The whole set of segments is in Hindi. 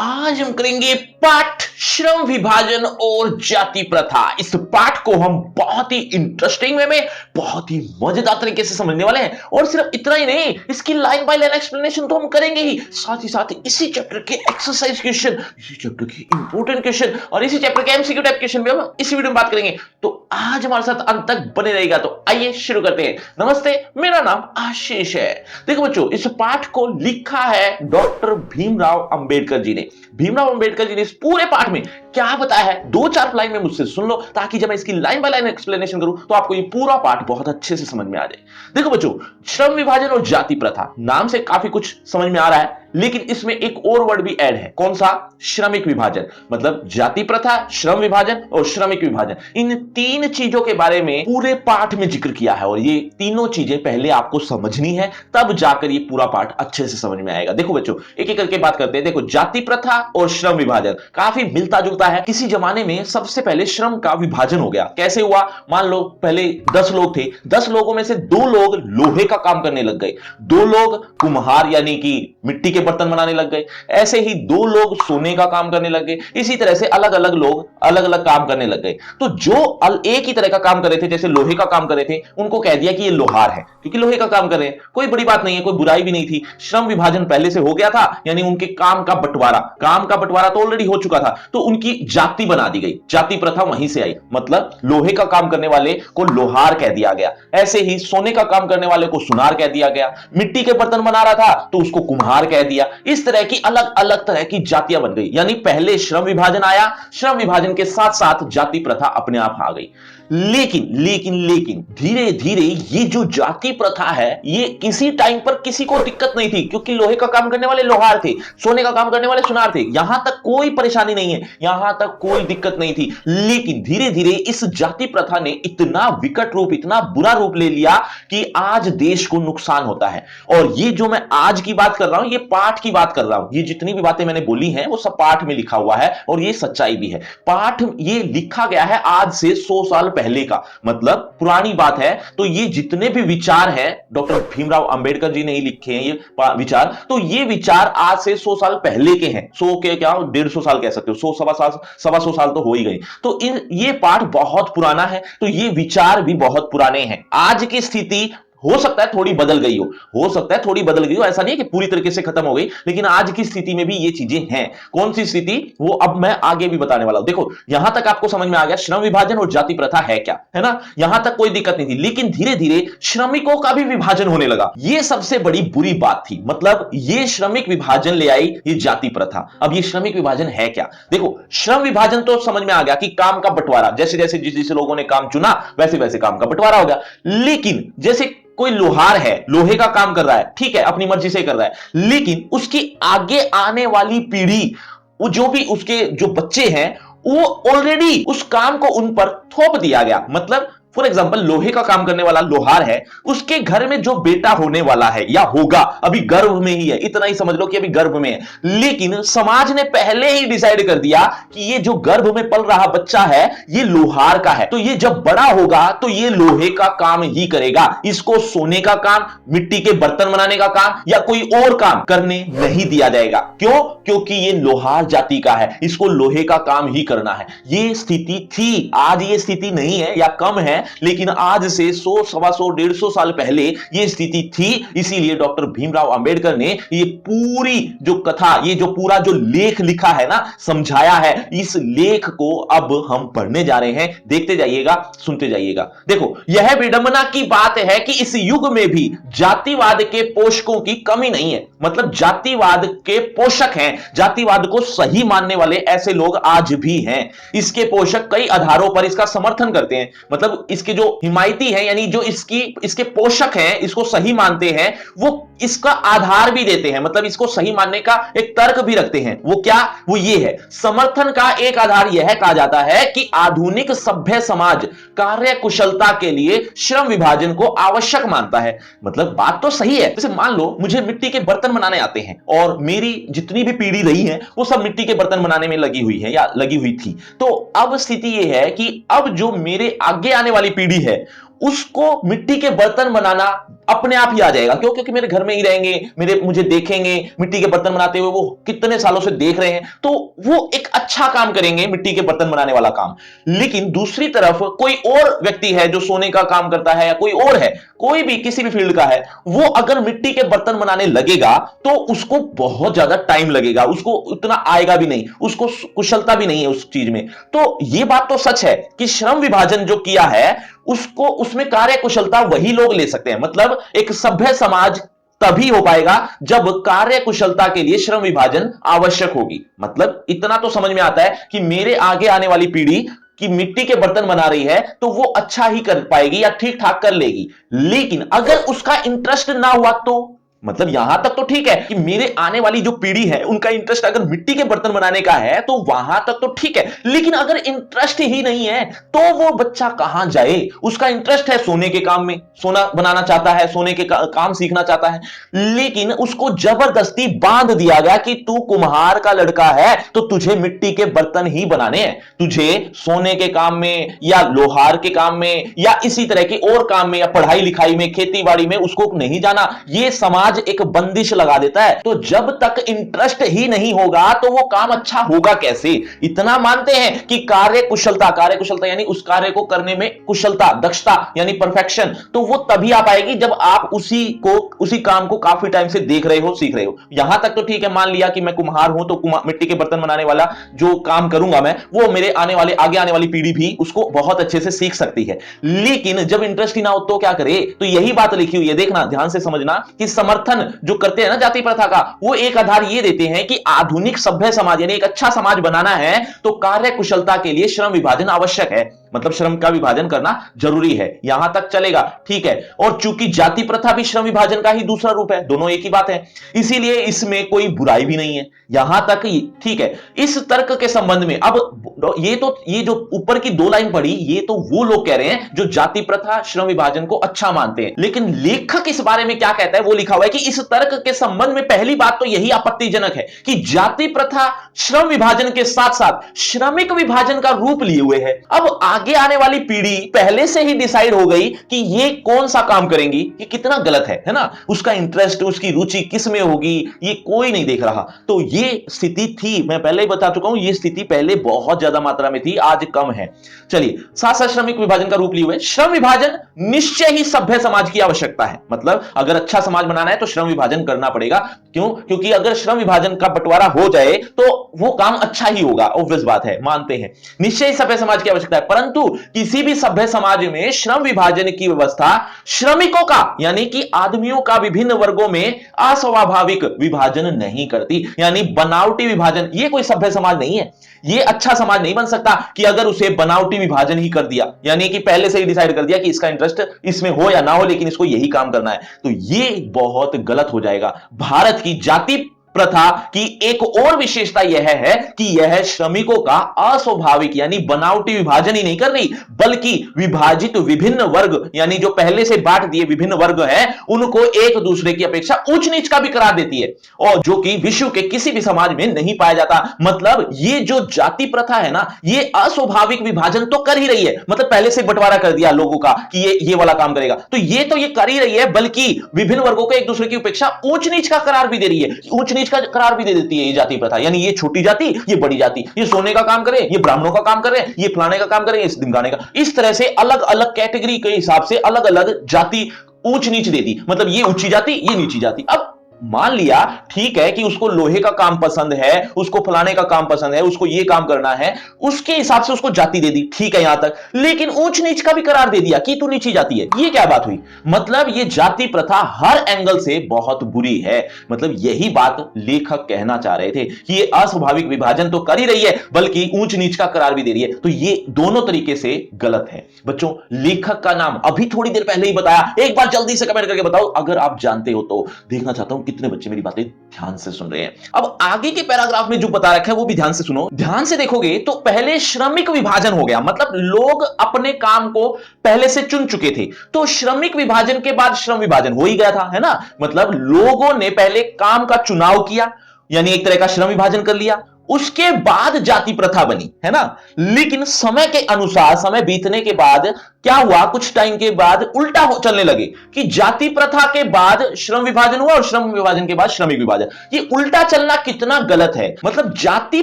आज हम करेंगे पाठ श्रम विभाजन और जाति प्रथा। इस पाठ को हम बहुत ही इंटरेस्टिंग वे में बहुत ही मजेदार तरीके से समझने वाले हैं। और सिर्फ इतना ही नहीं, इसकी लाइन बाय लाइन एक्सप्लेनेशन तो हम करेंगे ही, साथ ही साथ इसी चैप्टर के एक्सरसाइज क्वेश्चन, इसी चैप्टर के इंपॉर्टेंट क्वेश्चन और इसी चैप्टर के एमसीक्यू टाइप क्वेश्चन भी हम इसी वीडियो में बात करेंगे। तो आज हमारे साथ अंत तक बने रहेगा। तो आइए शुरू करते हैं। नमस्ते, मेरा नाम आशीष है। देखो बच्चों, इस पाठ को लिखा है डॉक्टर भीमराव अंबेडकर जी ने। भीमराव अंबेडकर जी ने इस पूरे पाठ में क्या बताया है, दो चार लाइन में मुझसे सुन लो, ताकि जब मैं इसकी लाइन बाय लाइन एक्सप्लेनेशन करूं तो आपको ये पूरा पाठ बहुत अच्छे से समझ में आ जाए। देखो बच्चों, श्रम विभाजन और जाति प्रथा, नाम से काफी कुछ समझ में आ रहा है, लेकिन इसमें एक और वर्ड भी ऐड है। कौन सा? श्रमिक विभाजन। मतलब जाति प्रथा, श्रम विभाजन और श्रमिक विभाजन, इन तीन चीजों के बारे में पूरे पाठ में जिक्र किया है। और ये तीनों चीजें पहले आपको समझनी है, तब जाकर ये पूरा पाठ अच्छे से समझ में आएगा। देखो बच्चों, एक एक करके बात करते हैं। देखो, जाति प्रथा और श्रम विभाजन काफी मिलता जुलता है। किसी जमाने में सबसे पहले श्रम का विभाजन हो गया। कैसे हुआ? मान लो पहले 10 लोग थे, 10 लोगों में से 2 लोग लोहे का काम करने लग गए, 2 लोग कुम्हार यानी कि मिट्टी के बर्तन बनाने लग गए, ऐसे ही 2 लोग सोने का काम करने लग गए। इसी तरह से अलग अलग लोग अलग अलग काम करने लग गए। तो जो एक ही तरह का काम कर रहे थे, जैसे लोहे का काम कर रहे थे, उनको कह दिया कि ये लोहार है, क्योंकि लोहे का काम कर रहे हैं। कोई बड़ी बात नहीं है, कोई बुराई भी नहीं थी। श्रम विभाजन पहले से हो गया था, यानी उनके काम का बंटवारा तो ऑलरेडी हो चुका था, तो उनकी जाति बना दी गई। जाति प्रथा वहीं से आई। मतलब लोहे का काम करने वाले को लोहार कह दिया गया, ऐसे ही सोने का काम करने वाले को सुनार कह दिया गया, मिट्टी के बर्तन बना रहा था तो उसको कुम्हार कह दिया। इस तरह की अलग अलग तरह की जातियां बन गई। यानी पहले श्रम विभाजन आया, श्रम विभाजन के साथ साथ जाति प्रथा अपने आप आ गई। लेकिन धीरे धीरे ये जो जाति प्रथा है, ये किसी टाइम पर किसी को दिक्कत नहीं थी, क्योंकि लोहे का काम करने वाले लोहार थे, सोने का काम करने वाले सुनार थे। यहां तक कोई परेशानी नहीं है, यहां तक कोई दिक्कत नहीं थी। लेकिन धीरे धीरे इस जाति प्रथा ने इतना विकट रूप, इतना बुरा रूप ले लिया कि आज देश को नुकसान होता है। और ये जो मैं आज की बात कर रहा हूं, ये पाठ की बात कर रहा हूं। ये जितनी भी बातें मैंने बोली हैं वो सब पाठ में लिखा हुआ है, और ये सच्चाई भी है। पाठ ये लिखा गया है आज से 100 साल पहले का, मतलब पुरानी बात है। तो ये जितने भी विचार हैं, डॉक्टर भीमराव अंबेडकर जी ने ही लिखे हैं ये विचार। तो ये विचार आज से 100 साल पहले के हैं। 100 के क्या, 150 साल कह सकते हो, 100 सवा 100 साल तो हो ही गए। तो ये पाठ बहुत पुराना है, तो ये विचार भी बहुत पुराने हैं। आज की स्थिति हो सकता है थोड़ी बदल गई हो सकता है थोड़ी बदल गई हो, ऐसा नहीं है कि पूरी तरीके से खत्म हो गई, लेकिन आज की स्थिति में भी ये चीजें हैं। कौन सी स्थिति, वो अब मैं आगे भी बताने वाला हूं। देखो, यहां तक आपको समझ में आ गया श्रम विभाजन और जाति प्रथा है क्या, है ना? यहां तक कोई दिक्कत नहीं थी। लेकिन धीरे धीरे श्रमिकों का भी विभाजन होने लगा। ये सबसे बड़ी बुरी बात थी। मतलब ये श्रमिक विभाजन ले आई ये जाति प्रथा। अब ये श्रमिक विभाजन है क्या? देखो, श्रम विभाजन तो समझ में आ गया कि काम का बंटवारा, जैसे जैसे जिस लोगों ने काम चुना वैसे वैसे काम का बंटवारा हो गया। लेकिन जैसे कोई लोहार है, लोहे का काम कर रहा है, ठीक है, अपनी मर्जी से कर रहा है, लेकिन उसकी आगे आने वाली पीढ़ी, वो जो भी उसके जो बच्चे हैं, वो ऑलरेडी उस काम को उन पर थोप दिया गया। मतलब फॉर एग्जाम्पल, लोहे का काम करने वाला लोहार है, उसके घर में जो बेटा होने वाला है या होगा, अभी गर्भ में ही है, इतना ही समझ लो कि अभी गर्भ में है। लेकिन समाज ने पहले ही डिसाइड कर दिया कि ये जो गर्भ में पल रहा बच्चा है ये लोहार का है, तो ये जब बड़ा होगा तो ये लोहे का काम ही करेगा। इसको सोने का काम, मिट्टी के बर्तन बनाने का काम या कोई और काम करने नहीं दिया जाएगा। क्यों? क्योंकि ये लोहार जाति का है, इसको लोहे का काम ही करना है। ये स्थिति थी, आज ये स्थिति नहीं है या कम है, लेकिन आज से 100, सवा 100, 150 साल पहले यह स्थिति थी। इसीलिए डॉक्टर भीमराव अंबेडकर ने ये पूरी जो कथा, ये जो पूरा जो लेख लिखा है ना, समझाया है। इस लेख को अब हम पढ़ने जा रहे हैं, देखते जाइएगा, सुनते जाइएगा। देखो, यह विडंबना की बात है कि इस युग में भी जातिवाद के पोषकों की कमी नहीं है। मतलब जातिवाद के पोषक हैं, जातिवाद को सही मानने वाले ऐसे लोग आज भी हैं। इसके पोषक कई आधारों पर इसका समर्थन करते हैं। मतलब इसके जो हिमायती हैं, यानी जो इसके पोषक हैं, इसको सही मानते हैं, वो इसका आधार भी देते हैं। मतलब इसको सही मानने का एक तर्क भी रखते हैं। वो क्या? वो ये है, समर्थन का एक आधार यह कहा जाता है कि आधुनिक सभ्य समाज कार्य कुशलता के लिए श्रम विभाजन को आवश्यक मानता है। मतलब बात तो सही है। जैसे मान लो मुझे मिट्टी के बर्तन बनाने आते हैं, और मेरी जितनी भी पीढ़ी रही है वो सब मिट्टी के बर्तन बनाने में लगी हुई है या लगी हुई थी। तो अब स्थिति यह है कि अब जो मेरे आगे आने वाली पीढ़ी है, उसको मिट्टी के बर्तन बनाना अपने आप ही आ जाएगा। क्यों? क्योंकि मेरे घर में ही रहेंगे, मुझे देखेंगे मिट्टी के बर्तन बनाते हुए, वो कितने सालों से देख रहे हैं, तो वो एक अच्छा काम करेंगे, मिट्टी के बर्तन बनाने वाला काम। लेकिन दूसरी तरफ कोई और व्यक्ति है जो सोने का काम करता है, या कोई और है, कोई भी किसी भी फील्ड का है, वो अगर मिट्टी के बर्तन बनाने लगेगा तो उसको बहुत ज्यादा टाइम लगेगा, उसको उतना आएगा भी नहीं, उसको कुशलता भी नहीं है उस चीज में। तो ये बात तो सच है कि श्रम विभाजन जो किया है, उसको उसमें कार्य कुशलता वही लोग ले सकते हैं। मतलब एक सभ्य समाज तभी हो पाएगा जब कार्य कुशलता के लिए श्रम विभाजन आवश्यक होगी। मतलब इतना तो समझ में आता है कि मेरे आगे आने वाली पीढ़ी कि मिट्टी के बर्तन बना रही है तो वो अच्छा ही कर पाएगी या ठीक ठाक कर लेगी। लेकिन अगर उसका इंटरेस्ट ना हुआ तो, मतलब यहां तक तो ठीक है कि मेरे आने वाली जो पीढ़ी है उनका इंटरेस्ट अगर मिट्टी के बर्तन बनाने का है तो वहां तक तो ठीक है। लेकिन अगर इंटरेस्ट ही नहीं है तो वो बच्चा कहां जाए? उसका इंटरेस्ट है सोने के काम में, सोना बनाना चाहता है, सोने के काम सीखना चाहता है, लेकिन उसको जबरदस्ती बांध दिया गया कि तू कुम्हार का लड़का है तो तुझे मिट्टी के बर्तन ही बनाने हैं, तुझे सोने के काम में या लोहार के काम में या इसी तरह के और काम में या पढ़ाई लिखाई में, खेती बाड़ी में उसको नहीं जाना। ये समाज एक बंदिश लगा देता है। तो जब तक इंटरेस्ट ही नहीं होगा तो वो काम अच्छा होगा कैसे? इतना मानते हैं कि कार्य कुशलता यानी उस कार्य को करने में कुशलता, दक्षता यानी परफेक्शन, तो वो तभी आ पाएगी जब आप उसी काम को काफी टाइम से देख रहे हो, सीख रहे हो। यहां तक तो ठीक है, मान लिया कि मैं कुम्हार हूं तो मिट्टी के बर्तन बनाने वाला जो काम करूंगा मैं, वो मेरे आगे आने वाली पीढ़ी भी उसको बहुत अच्छे से सीख सकती है। लेकिन जब इंटरेस्ट ही ना हो तो क्या करे? तो यही बात लिखी हुई है, देखना ध्यान से समझना कि समर्थन जो करते हैं ना जाति प्रथा का, वो एक आधार ये देते हैं कि आधुनिक सभ्य समाज यानी एक अच्छा समाज बनाना है तो कार्य कुशलता के लिए श्रम विभाजन आवश्यक है। मतलब श्रम का विभाजन करना जरूरी है। यहां तक चलेगा, ठीक है। और चूंकि जाति प्रथा भी श्रम विभाजन का ही दूसरा रूप है, दोनों एक ही बात है, इसीलिए इसमें कोई बुराई भी नहीं है। यहां तक ही ठीक है। इस तर्क के संबंध में अब ये जो ऊपर की दो लाइन पढ़ी, ये तो वो लोग कह रहे हैं जो जाति प्रथा श्रम विभाजन को अच्छा मानते हैं। लेकिन लेखक इस बारे में क्या कहता है वो लिखा हुआ है कि इस तर्क के संबंध में पहली बात तो यही आपत्तिजनक है कि जाति प्रथा श्रम विभाजन के साथ साथ श्रमिक विभाजन का रूप लिए हुए है। अब आगे आने वाली पीढ़ी पहले से ही डिसाइड हो गई कि ये कौन सा काम करेंगी, ये कितना गलत है ना? उसका इंटरेस्ट, उसकी रुचि किस में होगी, ये कोई नहीं देख रहा। तो ये स्थिति थी, मैं पहले ही बता चुका हूं, ये स्थिति पहले बहुत ज्यादा मात्रा में थी, आज कम है। चलिए, साथ साथ श्रमिक विभाजन का रूप लिए हुए श्रम विभाजन निश्चय ही सभ्य समाज की आवश्यकता है। मतलब अगर अच्छा समाज बनाना है तो श्रम विभाजन करना पड़ेगा। क्यों? क्योंकि अगर श्रम विभाजन का बंटवारा हो जाए तो वो काम अच्छा ही होगा, ऑब्वियस बात है, मानते हैं, निश्चय ही सभ्य समाज की आवश्यकता है। परंतु किसी भी सभ्य समाज में श्रम विभाजन की व्यवस्था श्रमिकों का यानी कि आदमियों का विभिन्न वर्गों में अस्वाभाविक विभाजन नहीं करती, यानी बनावटी विभाजन। ये कोई सभ्य समाज नहीं है, ये अच्छा समाज नहीं बन सकता कि अगर उसे बनावटी विभाजन ही कर दिया, यानी कि पहले से ही डिसाइड कर दिया कि इसका इंटरेस्ट इसमें हो या ना हो लेकिन इसको यही काम करना है, तो ये बहुत गलत हो जाएगा। भारत की जाति प्रथा की एक और विशेषता यह है कि यह श्रमिकों का अस्वाभाविक यानी बनावटी विभाजन ही नहीं कर रही, बल्कि विभाजित विभिन्न वर्ग यानी जो पहले से बांट दिए विभिन्न वर्ग हैं, उनको एक दूसरे की अपेक्षा ऊंच नीच का भी करार देती है, और जो कि विश्व के किसी भी समाज में नहीं पाया जाता। मतलब ये जो जाति प्रथा है ना, ये अस्वाभाविक विभाजन तो कर ही रही है, मतलब पहले से बंटवारा कर दिया लोगों का कि ये वाला काम करेगा, तो ये कर ही रही है, बल्कि विभिन्न वर्गों को एक दूसरे की अपेक्षा ऊंच नीच का करार भी दे रही है, ऊंच नीच का करार भी दे देती है ये जाति प्रथा। यानी ये छोटी जाति, ये बड़ी जाति, ये सोने का काम करे, ये ब्राह्मणों का काम करे, ये फलाने का काम करे, ये ढिमकाने का, इस तरह से अलग अलग कैटेगरी के हिसाब से अलग अलग जाति ऊंच नीच दे दी। मतलब ये ऊंची जाति, ये नीची जाति। अब मान लिया ठीक है कि उसको लोहे का काम पसंद है, उसको फलाने का काम पसंद है, उसको ये काम करना है, उसके हिसाब से उसको जाति दे दी, ठीक है यहां तक, लेकिन ऊंच नीच का भी करार दे दिया कि तू नीची जाति है। ये क्या बात हुई? मतलब ये जाति प्रथा हर एंगल से बहुत बुरी है। मतलब यही बात लेखक कहना चाह रहे थे कि ये अस्वाभाविक विभाजन तो कर ही रही है, बल्कि ऊंच नीच का करार भी दे रही है, तो ये दोनों तरीके से गलत है। बच्चों, लेखक का नाम अभी थोड़ी देर पहले ही बताया, एक बार जल्दी से कमेंट करके बताओ अगर आप जानते हो तो। देखना चाहता हूं कितने बच्चे मेरी बातें ध्यान से सुन रहे हैं। अब आगे के पैराग्राफ में जो बता रखा है वो भी ध्यान से सुनो। ध्यान से देखोगे तो पहले श्रमिक विभाजन हो गया, मतलब लोग अपने काम को पहले से चुन चुके थे, तो श्रमिक विभाजन के बाद श्रम विभाजन हो ही गया था, है ना? मतलब लोगों ने पहले काम का चुनाव किया, यानी एक तरह का श्रम विभाजन कर लिया, उसके बाद जाति प्रथा बनी, है ना? लेकिन समय के अनुसार, समय बीतने के बाद क्या हुआ, कुछ टाइम के बाद उल्टा चलने लगे कि जाति प्रथा के बाद श्रम विभाजन हुआ और श्रम विभाजन के बाद श्रमिक विभाजन। ये उल्टा चलना कितना गलत है। मतलब जाति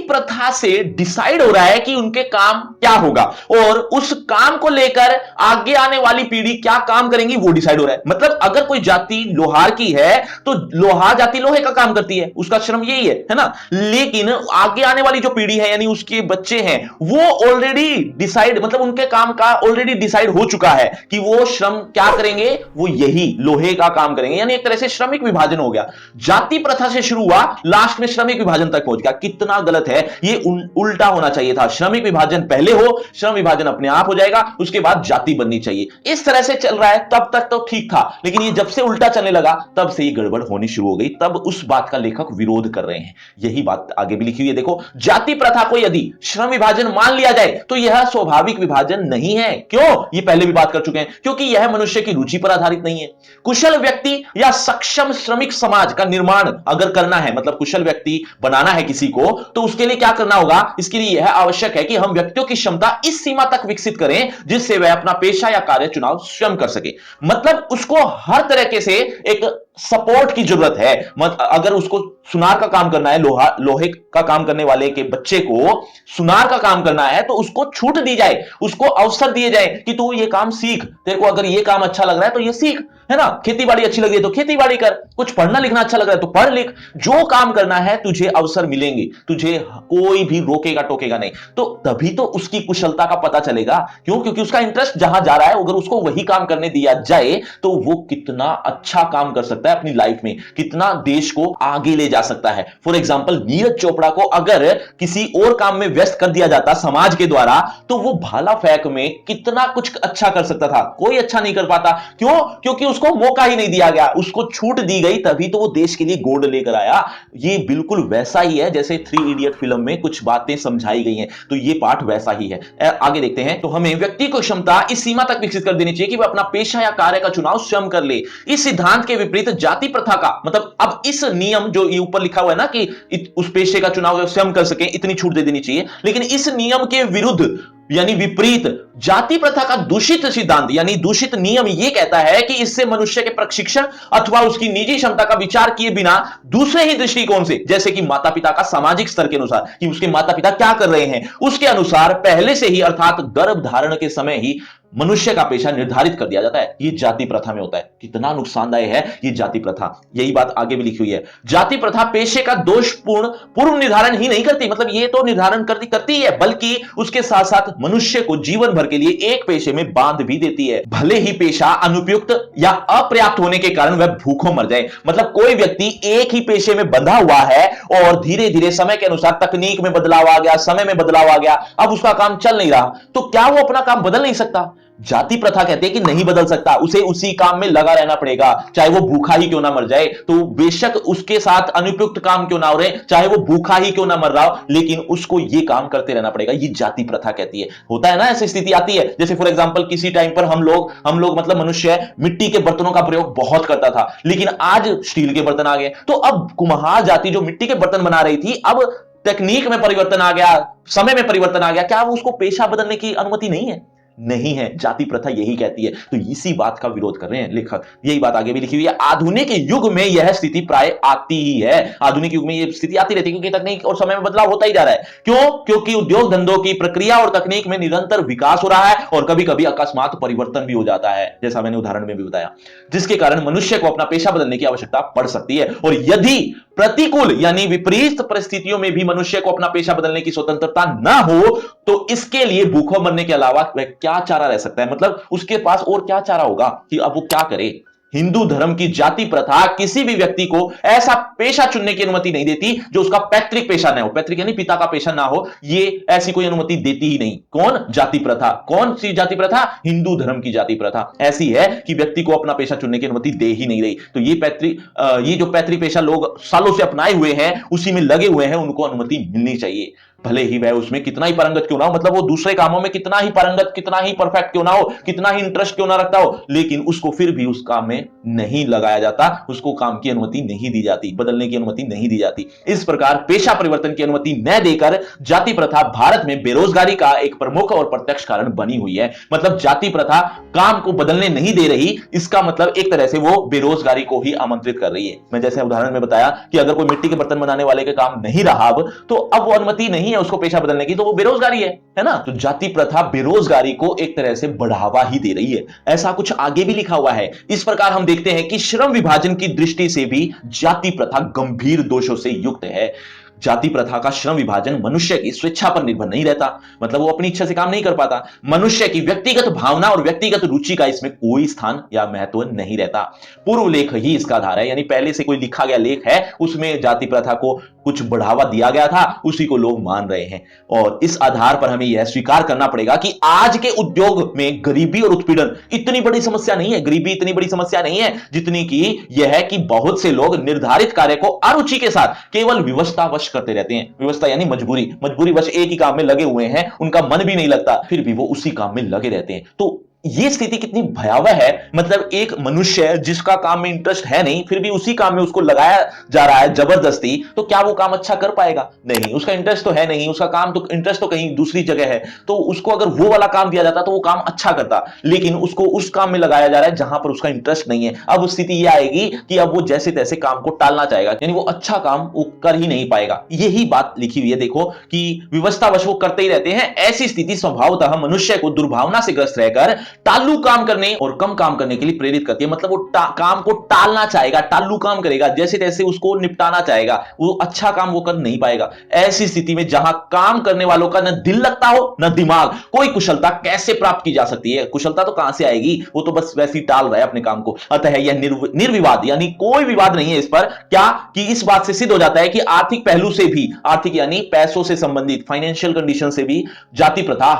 प्रथा से डिसाइड हो रहा है कि उनके काम क्या होगा और उस काम को लेकर आगे आने वाली पीढ़ी क्या काम करेंगी वो डिसाइड हो रहा है। मतलब अगर कोई जाति लोहार की है तो लोहार जाति लोहे का काम करती है, उसका श्रम यही है ना। लेकिन आगे आने वाली जो पीढ़ी है यानी उसके बच्चे हैं वो ऑलरेडी डिसाइड, मतलब उनके काम का ऑलरेडी डिसाइड हो चुका है कि वो श्रम क्या करेंगे, वो यही लोहे का काम करेंगे। यानी एक तरह से श्रमिक विभाजन हो गया। जाति प्रथा से शुरू हुआ, लास्ट में श्रमिक विभाजन तक पहुंच गया। कितना गलत है ये, उल्टा होना चाहिए था। श्रमिक विभाजन पहले हो, श्रम विभाजन अपने आप हो जाएगा, उसके बाद जाति बननी चाहिए। इस तरह से चल रहा है, तब तक तो ठीक था, लेकिन ये जब से उल्टा चलने लगा तब से ये गड़बड़ होनी शुरू हो गई। तब उस बात का लेखक विरोध कर रहे हैं। यही बात आगे भी लिखी हुई है, देखो। जाति प्रथा को यदि श्रम विभाजन मान लिया जाए तो यह स्वाभाविक विभाजन नहीं है। क्यों? ये पहले भी बात कर चुके हैं, क्योंकि यह मनुष्य की रुचि पर आधारित नहीं है। कुशल व्यक्ति या सक्षम श्रमिक समाज का निर्माण अगर करना है, मतलब कुशल व्यक्ति बनाना है किसी को, तो उसके लिए क्या करना होगा? इसके लिए यह आवश्यक है कि हम व्यक्तियों की क्षमता इस सीमा तक विकसित करें जिससे वह अपना पेशा या कार्य चुनाव स्वयं कर सके। मतलब उसको हर तरीके से एक सपोर्ट की जरूरत है। अगर उसको सुनार का काम करना है, लोहे का काम करने वाले के बच्चे को सुनार का काम करना है, तो उसको छूट दी जाए, उसको अवसर दिए जाए कि तू ये काम सीख। तेरे को अगर ये काम अच्छा लग रहा है तो ये सीख, है ना। खेती बाड़ी अच्छी लग रही है तो खेती बाड़ी कर, कुछ पढ़ना लिखना अच्छा लग रहा है तो पढ़ लिख। जो काम करना है तुझे अवसर मिलेंगे, तुझे कोई भी रोकेगा टोकेगा नहीं। तो तभी तो उसकी कुशलता का पता चलेगा। क्यों? क्योंकि उसका इंटरेस्ट जहां जा रहा है, अगर उसको वही काम करने दिया जाए तो वो कितना अच्छा काम कर सकता है अपनी लाइफ में, कितना देश को आगे ले जा सकता है। फॉर एग्जाम्पल, नीरज चोपड़ा को अगर किसी और काम में व्यस्त कर दिया जाता समाज के द्वारा, तो वो भाला फेंक में कितना कुछ अच्छा कर सकता था। कोई अच्छा नहीं कर पाता। क्यों? क्योंकि उसको मौका ही नहीं दिया गया, उसको छूट दी गई, तभी तो वो देश के लिए गोल्ड लेकर आया। ये बिल्कुल वैसा ही है जैसे 3 इडियट फिल्म में कुछ बातें समझाई गई हैं, तो ये पार्ट वैसा ही है। आगे देखते हैं। तो हमें व्यक्ति को क्षमता इस सीमा तक विकसित कर देनी चाहिए कि वह अपना पेशा या कार्य का चुनाव स्वयं कर ले। इस सिद्धांत के विपरीत जाति प्रथा का मतलब, अब इस नियम जो ये ऊपर लिखा हुआ है ना कि उस पेशे का चुनाव स्वयं कर सके, इतनी छूट दे देनी चाहिए, लेकिन इस नियम के विरुद्ध यानी विपरीत जाति प्रथा का दूषित सिद्धांत यानी दूषित नियम यह कहता है कि इससे मनुष्य के प्रशिक्षण अथवा उसकी निजी क्षमता का विचार किए बिना दूसरे ही दृष्टिकोण से, जैसे कि माता पिता का सामाजिक स्तर के अनुसार कि उसके माता पिता क्या कर रहे हैं, उसके अनुसार पहले से ही अर्थात गर्भ धारण के समय ही मनुष्य का पेशा निर्धारित कर दिया जाता है। यह जाति प्रथा में होता है। कितना नुकसानदायक है यह जाति प्रथा। यही बात आगे भी लिखी हुई है। जाति प्रथा पेशे का दोषपूर्ण पूर्व निर्धारण ही नहीं करती, मतलब यह तो निर्धारण करती है, बल्कि उसके साथ साथ मनुष्य को जीवन भर के लिए एक पेशे में बांध भी देती है। भले ही पेशा अनुपयुक्त या अपर्याप्त होने के कारण वह भूखों मर जाए। मतलब कोई व्यक्ति एक ही पेशे में बंधा हुआ है और धीरे धीरे समय के अनुसार तकनीक में बदलाव आ गया, समय में बदलाव आ गया, अब उसका काम चल नहीं रहा, तो क्या वो अपना काम बदल नहीं सकता? जाति प्रथा कहते हैं कि नहीं बदल सकता, उसे उसी काम में लगा रहना पड़ेगा, चाहे वो भूखा ही क्यों ना मर जाए। तो बेशक उसके साथ अनुपयुक्त काम क्यों ना हो रहे, चाहे वो भूखा ही क्यों ना मर रहा हो, लेकिन उसको ये काम करते रहना पड़ेगा। ये जाति प्रथा कहती है। होता है ना, ऐसी स्थिति आती है। जैसे फॉर एग्जांपल किसी टाइम पर हम लोग मतलब मनुष्य मिट्टी के बर्तनों का प्रयोग बहुत करता था, लेकिन आज स्टील के बर्तन आ गए। तो अब कुम्हार जाति जो मिट्टी के बर्तन बना रही थी, अब तकनीक में परिवर्तन आ गया, समय में परिवर्तन आ गया, क्या वो उसको पेशा बदलने की अनुमति नहीं है? नहीं है। जाति प्रथा यही कहती है। तो इसी बात का विरोध कर रहे हैं लेखक। यही बात आगे भी लिखी हुई है। आधुनिक युग में यह स्थिति प्राय आती ही है। आधुनिक युग में यह स्थिति आती रहती है क्योंकि तकनीक और समय में बदलाव होता ही जा रहा है। क्यों? क्योंकि उद्योग धंधों की प्रक्रिया और तकनीक में निरंतर विकास हो रहा है और कभी कभी अकस्मात परिवर्तन भी हो जाता है, जैसा मैंने उदाहरण में भी बताया, जिसके कारण मनुष्य को अपना पेशा बदलने की आवश्यकता पड़ सकती है। और यदि प्रतिकूल यानी विपरीत परिस्थितियों में भी मनुष्य को अपना पेशा बदलने की स्वतंत्रता ना हो, तो इसके लिए भूखों मरने के अलावा वह क्या चारा रह सकता है? मतलब उसके पास और क्या चारा होगा कि अब वो क्या करे? हिंदू धर्म की जाति प्रथा किसी भी व्यक्ति को ऐसा पेशा चुनने की अनुमति नहीं देती जो उसका पैतृक पेशा ना हो। पैतृक यानी पिता का पेशा ना हो, ये ऐसी कोई अनुमति देती ही नहीं। कौन? जाति प्रथा। कौन सी जाति प्रथा? हिंदू धर्म की जाति प्रथा ऐसी है कि व्यक्ति को अपना पेशा चुनने की अनुमति दे ही नहीं रही। तो ये जो पैतृक पेशा लोग सालों से अपनाए हुए हैं, उसी में लगे हुए हैं, उनको अनुमति मिलनी चाहिए, भले ही वह उसमें कितना ही पारंगत क्यों ना हो। मतलब वो दूसरे कामों में कितना ही पारंगत, कितना ही परफेक्ट क्यों ना हो, कितना ही इंटरेस्ट क्यों ना रखता हो, लेकिन उसको फिर भी उस काम में में नहीं लगाया जाता, उसको काम की अनुमति नहीं दी जाती, बदलने की अनुमति नहीं दी जाती। इस प्रकार पेशा परिवर्तन की अनुमति न देकर जाति प्रथा भारत में बेरोजगारी का एक प्रमुख और प्रत्यक्ष कारण बनी हुई है। मतलब जाति प्रथा काम को बदलने नहीं दे रही, इसका मतलब एक तरह से वो बेरोजगारी को ही आमंत्रित कर रही है। मैं जैसे उदाहरण में बताया कि अगर कोई मिट्टी के बर्तन बनाने वाले का काम नहीं रहा अब, तो अब वो अनुमति नहीं है उसको पेशा बदलने की, तो वो बेरोजगारी है ना। तो जाति प्रथा बेरोजगारी को एक तरह से बढ़ावा ही दे रही है। ऐसा कुछ आगे भी लिखा हुआ है। इस प्रकार हम देखते हैं कि श्रम विभाजन की दृष्टि से भी जाति प्रथा गंभीर दोषों से युक्त है। जाति प्रथा का श्रम विभाजन मनुष्य की स्वेच्छा पर निर्भर नहीं रहता, मतलब वो अपनी इच्छा से काम नहीं कर पाता। मनुष्य की व्यक्तिगत भावना और व्यक्तिगत रुचि का इसमें कोई स्थान या महत्व नहीं रहता। पूर्व लेख ही इसका आधार है, यानी पहले से कोई लिखा गया लेख है, उसमें जाति प्रथा को कुछ बढ़ावा दिया गया था, उसी को लोग मान रहे हैं। और इस आधार पर हमें यह स्वीकार करना पड़ेगा कि आज के उद्योग में गरीबी और उत्पीड़न इतनी बड़ी समस्या नहीं है। गरीबी इतनी बड़ी समस्या नहीं है जितनी कि यह है कि बहुत से लोग निर्धारित कार्य को अरुचि के साथ केवल विवशतावश करते रहते हैं। विवशता यानी मजबूरी बस एक ही काम में लगे हुए हैं, उनका मन भी नहीं लगता, फिर भी वो उसी काम में लगे रहते हैं। तो ये स्थिति कितनी भयावह है। मतलब एक मनुष्य जिसका काम में इंटरेस्ट है नहीं, फिर भी उसी काम में उसको लगाया जा रहा है जबरदस्ती, तो क्या वो काम अच्छा कर पाएगा? नहीं, उसका इंटरेस्ट तो है नहीं, उसका काम तो इंटरेस्ट तो कहीं दूसरी जगह है। तो उसको अगर वो वाला काम दिया जाता तो वो काम अच्छा करता, लेकिन उसको उस काम में लगाया जा रहा है जहां पर उसका इंटरेस्ट नहीं है। अब स्थिति यह आएगी कि अब वो जैसे तैसे काम को टालना चाहेगा, यानी वो अच्छा काम वो कर ही नहीं पाएगा। यही बात लिखी हुई है, देखो कि विवशतावश वो करते ही रहते हैं। ऐसी स्थिति स्वभावतः मनुष्य को दुर्भावना से ग्रस्त रहकर टालू काम करने और कम काम करने के लिए प्रेरित करती है। मतलब वो काम को टालना चाहेगा, टालू काम करेगा, जैसे तैसे उसको निपटाना चाहेगा, वो अच्छा काम वो कर नहीं पाएगा। ऐसी स्थिति में जहां काम करने वालों का न दिल लगता हो न दिमाग, कोई कुशलता कैसे प्राप्त की जा सकती है? कुशलता तो कहां से आएगी? वो तो बस वैसे ही टाल रहा है अपने काम को। अतः यह निर्विवाद, यानी कोई विवाद नहीं है इस पर, क्या कि इस बात से सिद्ध हो जाता है कि आर्थिक पहलू से भी, आर्थिक यानी पैसों से संबंधित फाइनेंशियल कंडीशन से भी जाति प्रथा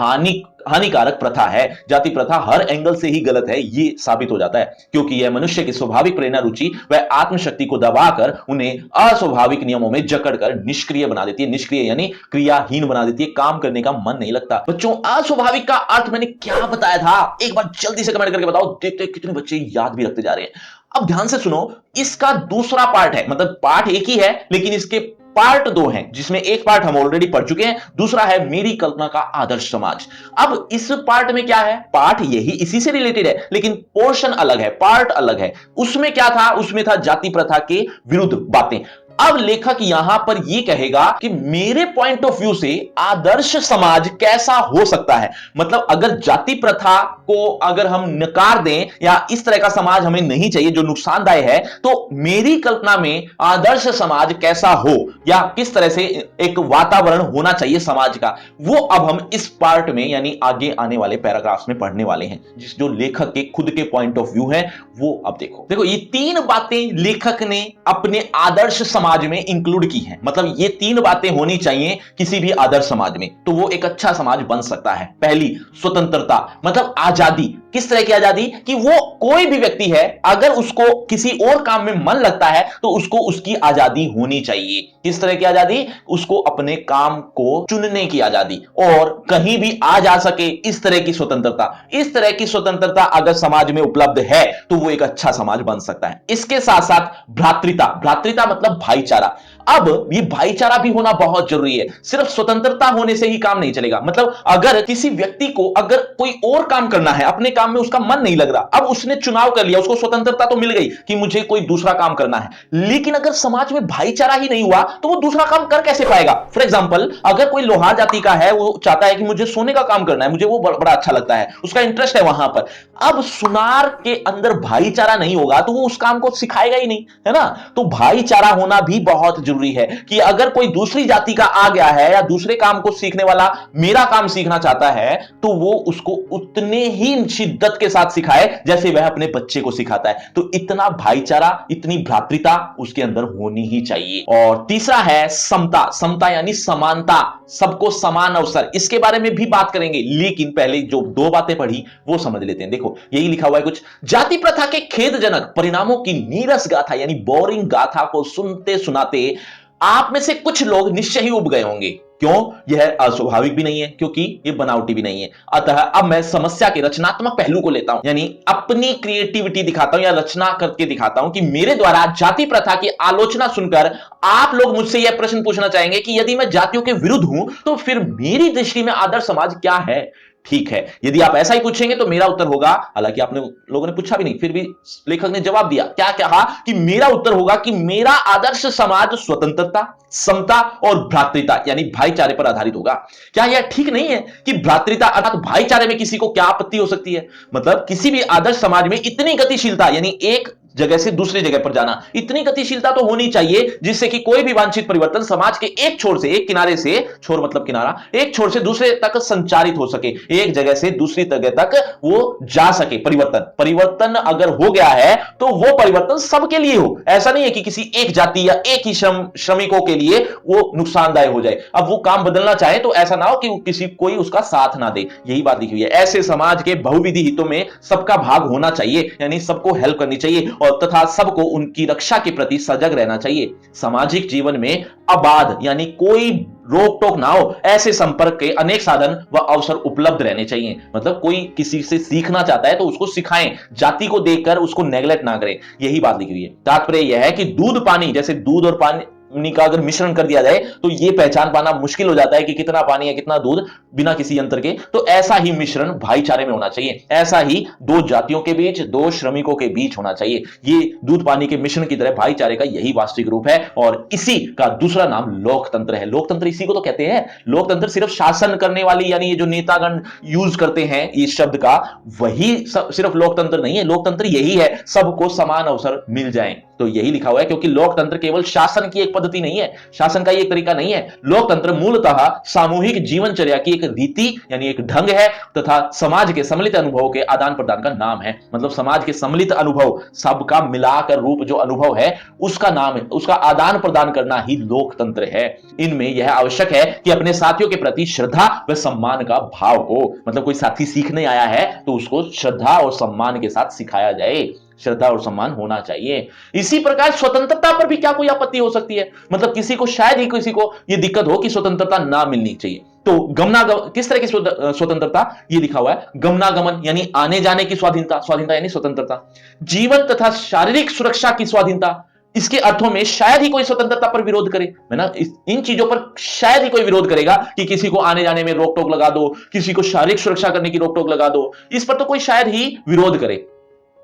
हानिकारक प्रथा है। जाति प्रथा हर एंगल से ही गलत है, ये साबित हो जाता है, क्योंकि यह मनुष्य की स्वाभाविक प्रेरणा, रुचि व आत्मशक्ति को दबाकर उन्हें अस्वाभाविक नियमों में जकड़कर निष्क्रिय बना देती है। निष्क्रिय यानी क्रियाहीन बना देती है, काम करने का मन नहीं लगता। बच्चों, अस्वाभाविक का अर्थ मैंने क्या बताया था? एक बार जल्दी से कमेंट करके बताओ, देखते कितने बच्चे याद भी रखते जा रहे हैं। अब ध्यान से सुनो, इसका दूसरा पार्ट है, मतलब पार्ट एक ही है लेकिन इसके पार्ट दो हैं, जिसमें एक पार्ट हम ऑलरेडी पढ़ चुके हैं, दूसरा है मेरी कल्पना का आदर्श समाज। अब इस पार्ट में क्या है? पार्ट यही इसी से रिलेटेड है, लेकिन पोर्शन अलग है, पार्ट अलग है। उसमें क्या था? उसमें था जाति प्रथा के विरुद्ध बातें। अब लेखक यहां पर यह कहेगा कि मेरे पॉइंट ऑफ व्यू से आदर्श समाज कैसा हो सकता है। मतलब अगर जाति प्रथा को अगर हम नकार दें या इस तरह का समाज हमें नहीं चाहिए जो नुकसानदायक है, तो मेरी कल्पना में आदर्श समाज कैसा हो या किस तरह से एक वातावरण होना चाहिए समाज का, वो अब हम इस पार्ट में यानी आगे आने वाले पैराग्राफ्स में पढ़ने वाले हैं। जिस जो लेखक के खुद के पॉइंट ऑफ व्यू है वो अब देखो ये तीन बातें लेखक ने अपने आदर्श समाज में इंक्लूड की हैं। मतलब ये तीन बातें होनी चाहिए किसी भी आदर्श समाज में, तो वो एक अच्छा समाज बन सकता है। पहली, स्वतंत्रता, मतलब आजादी। किस तरह की आजादी? कि वो कोई भी व्यक्ति है, अगर उसको किसी और काम में मन लगता है तो उसको उसकी आजादी होनी चाहिए। किस तरह की आजादी? उसको अपने काम को चुनने की आजादी और कहीं भी आ जा सके, इस तरह की स्वतंत्रता। इस तरह की स्वतंत्रता अगर समाज में उपलब्ध है तो वो एक अच्छा समाज बन सकता है। इसके साथ साथ भ्रातृता, भ्रातृता मतलब भाईचारा। अब ये भाईचारा भी होना बहुत जरूरी है। सिर्फ स्वतंत्रता होने से ही काम नहीं चलेगा। मतलब अगर किसी व्यक्ति को अगर कोई और काम करना है, अपने काम में उसका मन नहीं लग रहा, अब उसने चुनाव कर लिया, उसको स्वतंत्रता तो मिल गई कि मुझे कोई दूसरा काम करना है, लेकिन अगर समाज में भाईचारा ही नहीं हुआ तो वो दूसरा काम कर कैसे पाएगा? फॉर एग्जाम्पल, अगर कोई लोहार जाति का है, वो चाहता है कि मुझे सोने का काम करना है, मुझे वो बड़ा अच्छा लगता है, उसका इंटरेस्ट है वहां पर। अब सुनार के अंदर भाईचारा नहीं होगा तो वो उस काम को सिखाएगा ही नहीं, है ना। तो भाईचारा होना भी बहुत जरूरी है कि अगर कोई दूसरी जाति का आ गया है या दूसरे काम को सीखने वाला मेरा काम सीखना चाहता है तो वो उसको उतने ही शिद्दत के साथ सिखाए जैसे वह अपने बच्चे को सिखाता है। तो इतना भाईचारा, इतनी भ्रातृता उसके अंदर होनी ही चाहिए। और तीसरा है समता। समता यानी समानता, सबको समान अवसर। इसके बारे में भी बात करेंगे, लेकिन पहले जो दो बातें पढ़ी वो समझ लेते हैं। देखो यही लिखा हुआ है कुछ, जाति प्रथा के खेदजनक परिणामों की नीरस गाथा यानी बोरिंग गाथा को सुनते सुनाते आप में से कुछ लोग निश्चय ही उब गए होंगे, क्यों? यह अस्वाभाविक भी नहीं है, क्योंकि यह बनावटी भी नहीं है। अतः अब मैं समस्या के रचनात्मक पहलू को लेता हूं, यानी अपनी क्रिएटिविटी दिखाता हूं या रचना करके दिखाता हूं कि मेरे द्वारा जाति प्रथा की आलोचना सुनकर आप लोग मुझसे यह प्रश्न पूछना चाहेंगे कि यदि मैं जातियों के विरुद्ध हूं तो फिर मेरी दृष्टि में आदर्श समाज क्या है? ठीक है, यदि आप ऐसा ही पूछेंगे तो मेरा उत्तर होगा, हालांकि आपने लोगों ने पूछा भी नहीं, फिर भी लेखक ने जवाब दिया, क्या कहा कि मेरा उत्तर होगा कि मेरा आदर्श समाज स्वतंत्रता, समता और भ्रातृता यानी भाईचारे पर आधारित होगा। क्या यह ठीक नहीं है कि भ्रातृता अर्थात भाईचारे में किसी को क्या आपत्ति हो सकती है? मतलब किसी भी आदर्श समाज में इतनी गतिशीलता यानी एक जगह से दूसरी जगह पर जाना, इतनी गतिशीलता तो होनी चाहिए जिससे कि कोई भी वांछित परिवर्तन समाज के एक छोर से, एक किनारे से, छोर मतलब किनारा, एक छोर से दूसरे तक संचारित हो सके, एक जगह से दूसरी जगह तक वो जा सके। परिवर्तन अगर हो गया है तो वो परिवर्तन सबके लिए हो, ऐसा नहीं है कि किसी एक जाति या एक ही श्रमिकों के लिए वो नुकसानदायक हो जाए। अब वो काम बदलना चाहे तो ऐसा ना हो कि किसी कोई उसका साथ ना दे, यही बात लिखी हुई है। ऐसे समाज के बहुविधि हितों में सबका भाग होना चाहिए, यानी सबको हेल्प करनी चाहिए और तथा सबको उनकी रक्षा के प्रति सजग रहना चाहिए। सामाजिक जीवन में अबाध यानी कोई रोक टोक ना हो, ऐसे संपर्क के अनेक साधन व अवसर उपलब्ध रहने चाहिए। मतलब कोई किसी से सीखना चाहता है तो उसको सिखाएं, जाति को देखकर उसको नेगलेक्ट ना करें, यही बात लिखी हुई है। तात्पर्य यह है कि दूध पानी, जैसे दूध और पानी का अगर मिश्रण कर दिया जाए तो यह पहचान पाना मुश्किल हो जाता है कि कितना पानी है कितना दूध बिना किसी यंत्र के। तो ऐसा ही मिश्रण भाईचारे में होना चाहिए, ऐसा ही दो जातियों के बीच, दो श्रमिकों के बीच होना चाहिए। ये दूध पानी के मिश्रण की तरह भाईचारे का यही वास्तविक रूप है और इसी का दूसरा नाम लोकतंत्र है। लोकतंत्र इसी को तो कहते हैं। लोकतंत्र सिर्फ शासन करने वाली यानी ये जो नेतागण यूज करते हैं इस शब्द का, वही सिर्फ लोकतंत्र नहीं है। लोकतंत्र यही है सबको समान अवसर मिल जाए, तो यही लिखा हुआ है। क्योंकि लोकतंत्र केवल शासन की एक पद्धति नहीं है, शासन का एक तरीका नहीं है। लोकतंत्र मूलतः सामूहिक जीवनचर्या की एक रीति यानी एक ढंग है तथा समाज के सम्मिलित अनुभवों के आदान प्रदान का नाम है। मतलब समाज के सम्मिलित अनुभव, सबका मिलाकर रूप जो अनुभव है उसका नाम है, उसका आदान प्रदान करना ही लोकतंत्र है। इनमें यह आवश्यक है कि अपने साथियों के प्रति श्रद्धा व सम्मान का भाव हो। मतलब कोई साथी सीखने आया है तो उसको श्रद्धा और सम्मान के साथ सिखाया जाए, श्रद्धा और सम्मान होना चाहिए। इसी प्रकार स्वतंत्रता पर भी क्या कोई आपत्ति हो सकती है? मतलब किसी को शायद ही किसी को यह दिक्कत हो कि स्वतंत्रता ना मिलनी चाहिए। तो गमनागमन, किस तरह की स्वतंत्रता? ये लिखा हुआ है, गमनागमन यानी आने जाने की स्वाधीनता, स्वाधीनता यानी स्वतंत्रता, जीवन तथा शारीरिक सुरक्षा की स्वाधीनता। इसके अर्थों में शायद ही कोई स्वतंत्रता पर विरोध करे, है ना। इन चीजों पर शायद ही कोई विरोध करेगा कि किसी को आने जाने में रोक टोक लगा दो, किसी को शारीरिक सुरक्षा करने की रोक टोक लगा दो, इस पर तो कोई शायद ही विरोध करे।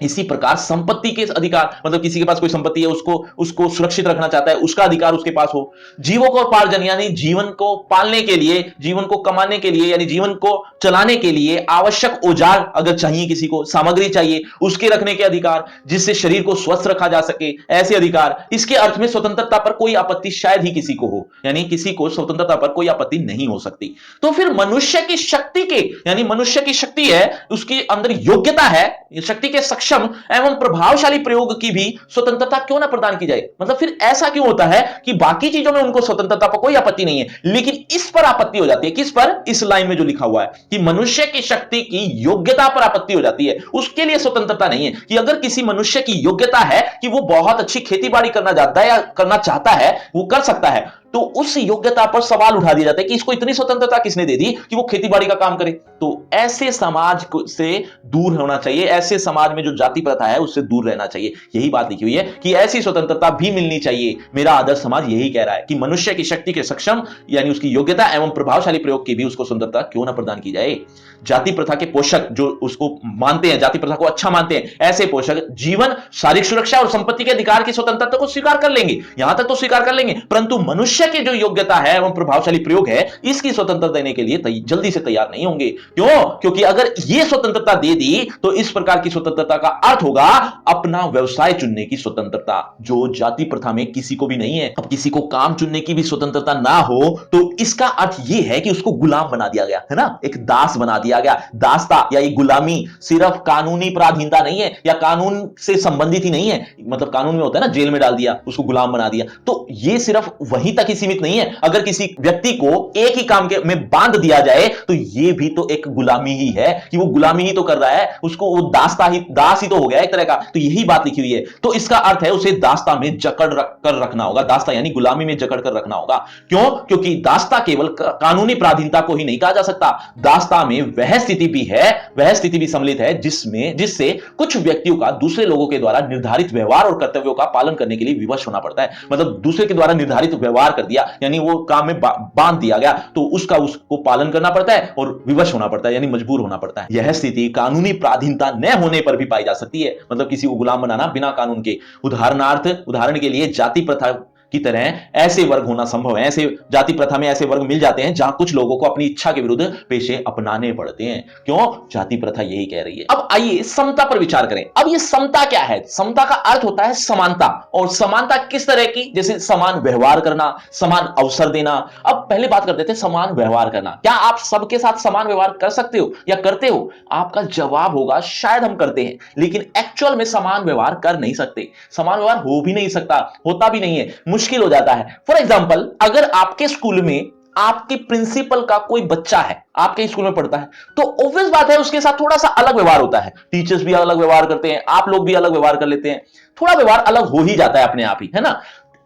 इसी प्रकार संपत्ति के अधिकार, मतलब किसी के पास कोई संपत्ति है उसको उसको सुरक्षित रखना चाहता है, उसका अधिकार उसके पास हो। जीवकोपार्जन यानी जीवन को पालने के लिए, जीवन को कमाने के लिए यानी जीवन को चलाने के लिए आवश्यक औजार अगर चाहिए, किसी को सामग्री चाहिए, उसके रखने के अधिकार, जिससे शरीर को स्वस्थ रखा जा सके, ऐसे अधिकार। इसके अर्थ में स्वतंत्रता पर कोई आपत्ति शायद ही किसी को हो, यानी किसी को स्वतंत्रता पर कोई आपत्ति नहीं हो सकती। तो फिर मनुष्य की शक्ति के, यानी मनुष्य की शक्ति है, उसके अंदर योग्यता है, शक्ति के सक्षम एवं प्रभावशाली प्रयोग की भी स्वतंत्रता क्यों ना प्रदान की जाए? मतलब फिर ऐसा क्यों होता है कि बाकी चीजों में उनको स्वतंत्रता पर कोई आपत्ति नहीं है, लेकिन इस पर आपत्ति हो जाती है? किस पर? इस लाइन में जो लिखा हुआ है कि मनुष्य की शक्ति की योग्यता पर आपत्ति हो जाती है, उसके लिए स्वतंत्रता नहीं है। कि अगर किसी मनुष्य की योग्यता है कि वो बहुत अच्छी खेती बाड़ी करना चाहता है या करना चाहता है, वो कर सकता है, तो उस योग्यता पर सवाल उठा दिया जाता है कि इसको इतनी स्वतंत्रता किसने दे दी कि वो खेतीबाड़ी का काम करे। तो ऐसे समाज से दूर होना चाहिए, ऐसे समाज में जो जाति प्रथा है उससे दूर रहना चाहिए, यही बात लिखी हुई है कि ऐसी स्वतंत्रता भी मिलनी चाहिए। मेरा आदर्श समाज यही कह रहा है कि मनुष्य की शक्ति के सक्षम यानी उसकी योग्यता एवं प्रभावशाली प्रयोग की भी उसको स्वतंत्रता क्यों ना प्रदान की जाए। जाति प्रथा के पोषक जो उसको मानते हैं, जाति प्रथा को अच्छा मानते हैं, ऐसे पोषक जीवन, शारीरिक सुरक्षा और संपत्ति के अधिकार की स्वतंत्रता को स्वीकार कर लेंगे, यहां तक तो स्वीकार कर लेंगे, परंतु मनुष्य की जो योग्यता है एवं प्रभावशाली प्रयोग है इसकी स्वतंत्रता देने के लिए जल्दी से तैयार नहीं होंगे। क्यों? क्योंकि अगर यह स्वतंत्रता दे दी तो इस प्रकार की स्वतंत्रता का अर्थ होगा अपना व्यवसाय चुनने की स्वतंत्रता, जो जाति प्रथा में किसी को भी नहीं है। अब किसी को काम चुनने की भी स्वतंत्रता ना हो तो इसका अर्थ यह है कि उसको गुलाम बना दिया गया, है ना, एक दास बना दिया गया। दासता या ये गुलामी सिर्फ कानूनी पराधीनता नहीं है या कानून से संबंधित ही नहीं है। मतलब कानून में होता है ना, जेल में डाल दिया, उसको गुलाम बना दिया, तो ये सिर्फ वहीं तक तक ही सीमित नहीं है। अगर किसी व्यक्ति को एक ही काम में बांध दिया जाए तो यह भी तो एक गुलामी ही है, कि वो गुलामी ही तो कर रहा है, उसको वो दास ही तो हो गया एक तरह का। तो यही बात लिखी हुई है। तो इसका अर्थ है उसे दास्ता में जकड़ कर रखना होगा। दास्ता यानी गुलामी में जकड़ कर रखना होगा। क्यों? क्योंकि दास्ता केवल कानूनी पराधीनता को ही नहीं कहा जा सकता। दास्ता में वह स्थिति भी है, वह स्थिति भी सम्मिलित है जिससे कुछ व्यक्तियों का दूसरे लोगों के द्वारा निर्धारित व्यवहार और कर्तव्यों का पालन करने के लिए विवश होना पड़ता है। मतलब दूसरे के द्वारा निर्धारित व्यवहार कर दिया, यानी वो काम में बांध दिया गया, तो उसको पालन करना पड़ता है और विवश होना पड़ता है, यानी मजबूर होना पड़ता है। यह स्थिति कानूनी पराधीनता न होने पर भी पाई जा सकती है। मतलब किसी को गुलाम बनाना बिना कानून के। उदाहरण के लिए जाति प्रथा की तरह ऐसे वर्ग होना संभव है। ऐसे जाति प्रथा में ऐसे वर्ग मिल जाते हैं जहां कुछ लोगों को अपनी इच्छा के विरुद्ध पेशे अपनाने पड़ते हैं। क्यों? जाति प्रथा यही कह रही है। अब आइए समता पर विचार करें। अब ये समता क्या है? समता का अर्थ होता है समानता। और समानता किस तरह की? जैसे समान व्यवहार करना, समान अवसर देना। अब पहले बात करते थे समान व्यवहार करना। क्या आप सबके साथ समान व्यवहार कर सकते हो या करते हो? आपका जवाब होगा शायद हम करते हैं, लेकिन एक्चुअल में समान व्यवहार कर नहीं सकते। समान व्यवहार हो भी नहीं सकता, होता भी नहीं है, मुश्किल हो जाता है। फॉर एग्जाम्पल, अगर आपके स्कूल में आपके प्रिंसिपल का कोई बच्चा है, आपके स्कूल में पढ़ता है, तो ऑब्वियस बात है उसके साथ थोड़ा सा अलग व्यवहार होता है। टीचर्स भी अलग व्यवहार करते हैं, आप लोग भी अलग व्यवहार कर लेते हैं, थोड़ा व्यवहार अलग हो ही जाता है अपने आप ही, है ना?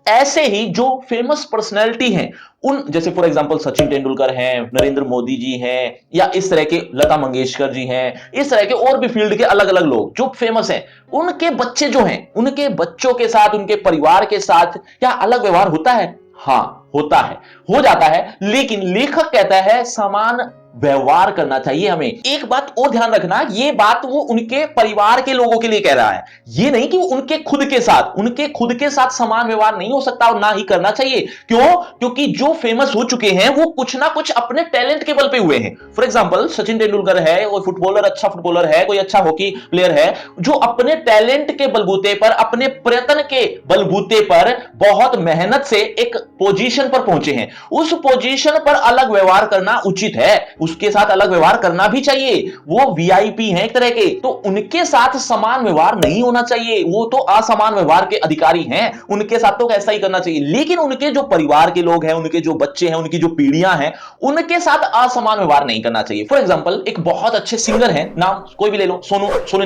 ऐसे ही जो फेमस पर्सनैलिटी हैं, उन जैसे फॉर एग्जांपल सचिन तेंदुलकर हैं, नरेंद्र मोदी जी हैं, या इस तरह के लता मंगेशकर जी हैं, इस तरह के और भी फील्ड के अलग अलग लोग जो फेमस हैं, उनके बच्चे जो हैं, उनके बच्चों के साथ, उनके परिवार के साथ क्या अलग व्यवहार होता है? हाँ, होता है, हो जाता है। लेकिन लेखक कहता है समान व्यवहार करना चाहिए हमें। एक बात और ध्यान रखना, ये बात वो उनके परिवार के लोगों के लिए कह रहा है, ये नहीं कि उनके खुद के साथ समान व्यवहार नहीं हो सकता और ना ही करना चाहिए। क्यों? क्योंकि जो फेमस हो चुके हैं वो कुछ ना कुछ अपने टैलेंट के बल पे हुए हैं। फॉर एग्जांपल सचिन तेंदुलकर है, वो अच्छा फुटबॉलर है, कोई अच्छा हॉकी प्लेयर है, जो अपने टैलेंट के बलबूते पर, अपने प्रयत्न के बलबूते पर बहुत मेहनत से एक पोजीशन पर पहुंचे हैं। उस पोजीशन पर अलग व्यवहार करना उचित है, उसके साथ अलग व्यवहार करना भी चाहिए। वो वीआईपी हैं एक तरह के, तो उनके साथ समान व्यवहार नहीं होना चाहिए। वो तो असमान व्यवहार के अधिकारी हैं, उनके साथ तो ऐसा ही करना चाहिए। लेकिन उनके जो परिवार के लोग हैं, उनके जो बच्चे हैं, उनकी जो पीढ़ियां हैं, उनके साथ असमान व्यवहार नहीं करना चाहिए। फॉर एग्जांपल, एक बहुत अच्छे सिंगर हैं, नाम कोई भी ले लो, सोनू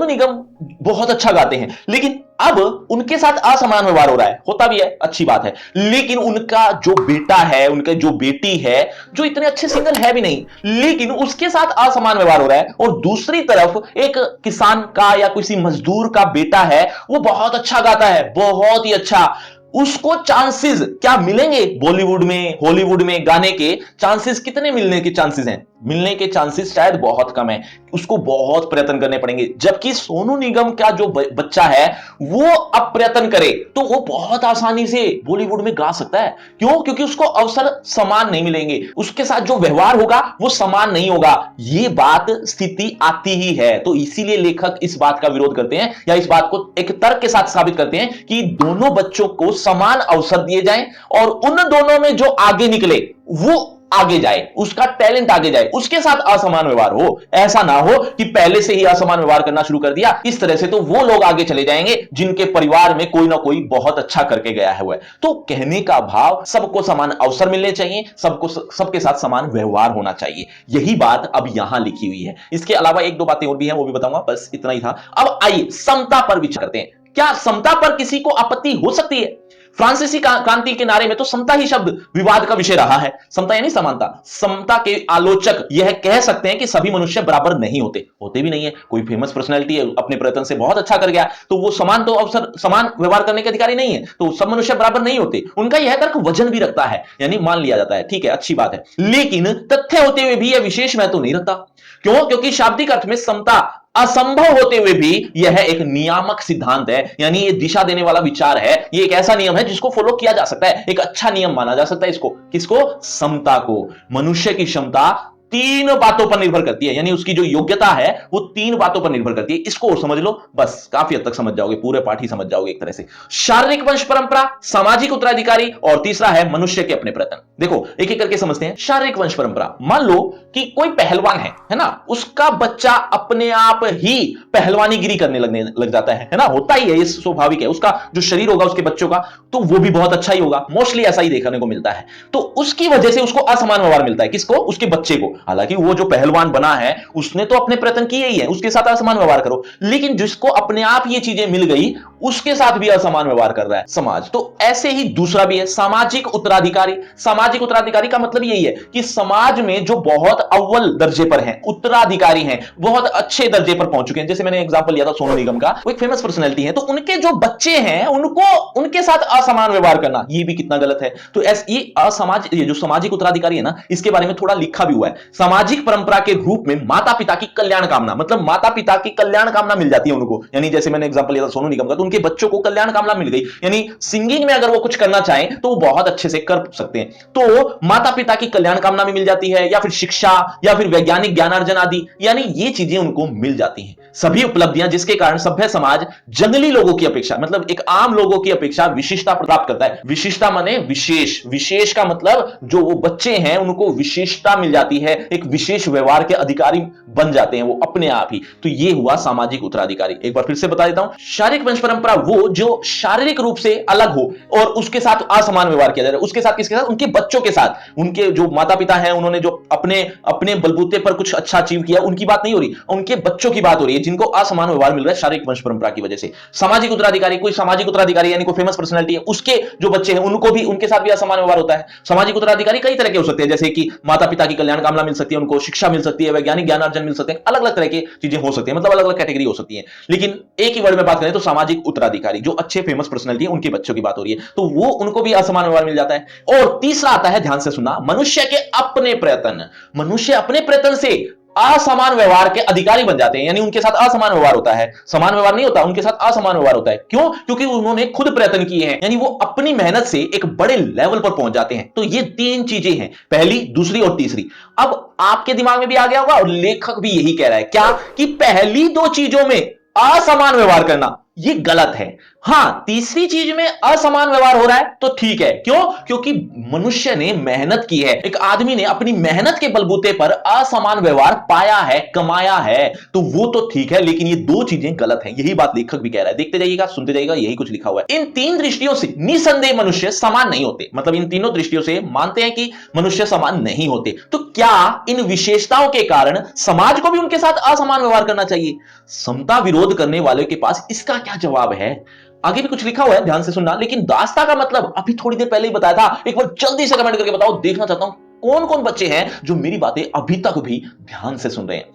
निगम बहुत अच्छा गाते हैं, लेकिन अब उनके साथ असमान व्यवहार हो रहा है, होता भी है, अच्छी बात है। लेकिन उनका जो बेटा है, उनके जो बेटी है, जो इतने अच्छे सिंगर है भी नहीं, लेकिन उसके साथ असमान व्यवहार हो रहा है। और दूसरी तरफ एक किसान का या किसी मजदूर का बेटा है, वो बहुत अच्छा गाता है, बहुत ही अच्छा। उसको चांसेस क्या मिलेंगे? बॉलीवुड में, हॉलीवुड में गाने के चांसेस कितने मिलने के चांसेस हैं? मिलने के चांसेस शायद बहुत कम है, उसको बहुत प्रयत्न करने पड़ेंगे। जबकि सोनू निगम का जो बच्चा है, वो अब प्रयत्न करे तो वो बहुत आसानी से बॉलीवुड में गा सकता है। क्यों? क्योंकि उसको अवसर समान नहीं मिलेंगे, उसके साथ जो व्यवहार होगा वो समान नहीं होगा। ये बात स्थिति आती ही है। तो इसीलिए लेखक इस बात का विरोध करते हैं, या इस बात को एक तर्क के साथ साबित करते हैं कि दोनों बच्चों को समान अवसर दिए जाएं और उन दोनों में जो आगे निकले वो आगे जाए, उसका टैलेंट आगे जाए, उसके साथ असमान व्यवहार हो। ऐसा ना हो कि पहले से ही असमान व्यवहार करना शुरू कर दिया, इस तरह से तो वो लोग आगे चले जाएंगे जिनके परिवार में कोई ना कोई बहुत अच्छा करके गया है। तो कहने का भाव, सबको समान अवसर मिलने चाहिए, सबके साथ समान व्यवहार होना चाहिए। यही बात अब यहां लिखी हुई है। इसके अलावा एक दो बातें और भी हैं, वो भी बताऊंगा, बस इतना ही था। अब आइए समता पर विचार करते हैं। क्या समता पर किसी को आपत्ति हो सकती है? फ्रांसीसी क्रांति के नारे में तो समता ही शब्द विवाद का विषय रहा है। समता यानी समानता। समता के आलोचक यह कह सकते हैं कि सभी मनुष्य बराबर नहीं होते भी नहीं है। कोई फेमस पर्सनैलिटी है, अपने प्रयत्न से बहुत अच्छा कर गया, तो वो समान व्यवहार करने के अधिकारी नहीं है, तो सब मनुष्य बराबर नहीं होते। उनका यह तर्क वजन भी रखता है, यानी मान लिया जाता है, ठीक है, अच्छी बात है। लेकिन तथ्य होते हुए भी यह विशेष महत्व नहीं रखता। क्यों? क्योंकि शाब्दिक अर्थ में समता असंभव होते हुए भी यह एक नियामक सिद्धांत है, यानी ये दिशा देने वाला विचार है। ये एक ऐसा नियम है जिसको फॉलो किया जा सकता है, एक अच्छा नियम माना जा सकता है इसको। किसको? समता को। मनुष्य की क्षमता तीन बातों पर निर्भर करती है, यानी उसकी जो योग्यता है वो तीन बातों पर निर्भर करती है। इसको समझ लो, बस काफी हद तक समझ जाओगे, पूरे पाठ ही समझ जाओगे एक तरह से। शारीरिक वंश परंपरा, सामाजिक उत्तराधिकारी, और तीसरा है मनुष्य के अपने प्रयत्न। देखो एक एक करके समझते हैं। शारीरिक वंश परंपरा, मान लो कि कोई पहलवान है ना, उसका बच्चा अपने आप ही पहलवानी गिरी करने लग जाता है ना, होता ही है, ये स्वाभाविक है। उसका जो शरीर होगा उसके बच्चों का, तो वो भी बहुत अच्छा ही होगा, मोस्टली ऐसा ही देखने को मिलता है। तो उसकी वजह से उसको असमान व्यवहार मिलता है। किसको? उसके बच्चे को। हालांकि वो जो पहलवान बना है उसने तो अपने प्रयत्न किए ही है, उसके साथ असमान व्यवहार करो, लेकिन जिसको अपने आप ये चीजें मिल गई उसके साथ भी असमान व्यवहार कर रहा है समाज। तो ऐसे ही दूसरा भी है, सामाजिक उत्तराधिकारी। सामाजिक उत्तराधिकारी का मतलब यही है कि समाज में जो बहुत अव्वल दर्जे पर हैं, उत्तराधिकारी हैं, बहुत अच्छे दर्जे पर पहुंच चुके हैं, जैसे मैंने एग्जांपल लिया था सोनू निगम का, वो एक फेमस पर्सनैलिटी है, तो उनके जो बच्चे हैं उनको उनके साथ असमान व्यवहार करना, ये भी कितना गलत है। तो ये जो सामाजिक उत्तराधिकारी है ना, इसके बारे में थोड़ा लिखा भी हुआ है। सामाजिक परंपरा के रूप में माता पिता की कल्याण कामना, मतलब माता पिता की कल्याण कामना मिल जाती है उनको, यानी जैसे मैंने एग्जांपल लिया था सोनू निगम का, तो उनके बच्चों को कल्याण कामना मिल गई, यानी सिंगिंग में अगर वो कुछ करना चाहें तो वो बहुत अच्छे से कर सकते हैं। तो माता पिता की कल्याण कामना भी मिल जाती है, या फिर शिक्षा, या फिर वैज्ञानिक ज्ञानार्जन आदि, यानी ये चीजें उनको मिल जाती हैं। सभी उपलब्धियां जिसके कारण सभ्य समाज जंगली लोगों की अपेक्षा, मतलब एक आम लोगों की अपेक्षा विशिष्टता प्राप्त करता है। विशिष्टता माने विशेष, विशेष का मतलब जो वो बच्चे हैं उनको विशेषता मिल जाती है, एक विशेष व्यवहार के अधिकारी बन जाते हैं वो अपने आप ही। तो ये हुआ सामाजिक उत्तराधिकारी। एक बार फिर से बता देता हूं, शारीरिक वंश परंपरा वो जो शारीरिक रूप से अलग हो और उसके साथ असमान व्यवहार किया जा रहा है। उसके साथ किसके साथ? उनके बच्चों के साथ। उनके जो माता पिता हैं उन्होंने जो अपने अपने बलबूते पर कुछ अच्छा अचीव किया, उनकी बात नहीं हो रही, उनके बच्चों की बात हो रही है जिनको असमान व्यवहार मिल रहा है शारीरिक वंश परंपरा की वजह से। सामाजिक उत्तराधिकारी, कोई सामाजिक उत्तराधिकारी यानी कोई फेमस पर्सनालिटी है, उसके जो बच्चे हैं उनको भी उनके साथ भी असमान व्यवहार होता है। सामाजिक उत्तराधिकारी कई तरह के हो सकते हैं, जैसे कि माता पिता की कल्याण कामना मिल सकती है, उनको शिक्षा मिल सकती है, वैज्ञानिक ज्ञानार्जन मिल सकते हैं, अलग अलग तरह की चीजें हो सकती है, मतलब अलग अलग कैटेगरी हो सकती है। लेकिन एक ही वर्ड में बात करें तो सामाजिक उत्तराधिकारी, जो अच्छे फेमस पर्सनालिटी है उनके बच्चों की बात हो रही है, तो वो उनको भी असमान व्यवहार मिल जाता है। और तीसरा आता है, ध्यान से सुनना, मनुष्य के अपने प्रयत्न। मनुष्य अपने प्रयत्न से असमान व्यवहार के अधिकारी बन जाते हैं, यानी उनके साथ असमान व्यवहार होता है, समान व्यवहार नहीं होता, उनके साथ असमान व्यवहार होता है। क्यों? क्योंकि उन्होंने खुद प्रयत्न किए हैं, यानी वो अपनी मेहनत से एक बड़े लेवल पर पहुंच जाते हैं। तो ये तीन चीजें हैं, पहली, दूसरी और तीसरी। अब आपके दिमाग में भी आ गया होगा और लेखक भी यही कह रहा है, क्या? कि पहली दो चीजों में असमान व्यवहार करना ये गलत है। हां, तीसरी चीज में असमान व्यवहार हो रहा है तो ठीक है। क्यों? क्योंकि मनुष्य ने मेहनत की है, एक आदमी ने अपनी मेहनत के बलबूते पर असमान व्यवहार पाया है, कमाया है, तो वो तो ठीक है, लेकिन ये दो चीजें गलत हैं। यही बात लेखक भी कह रहा है। देखते जाइएगा, सुनते जाइएगा, यही कुछ लिखा हुआ है। इन तीन दृष्टियों से निसंदेह मनुष्य समान नहीं होते, मतलब इन तीनों दृष्टियों से मानते हैं कि मनुष्य समान नहीं होते। तो क्या इन विशेषताओं के कारण समाज को भी उनके साथ असमान व्यवहार करना चाहिए? समता विरोध करने वाले के पास इसका क्या जवाब है? आगे भी कुछ लिखा हुआ है, ध्यान से सुनना। लेकिन दास्ता का मतलब अभी थोड़ी देर पहले ही बताया था, एक बार जल्दी से कमेंट करके बताओ, देखना चाहता हूं कौन कौन बच्चे हैं जो मेरी बातें अभी तक भी ध्यान से सुन रहे हैं।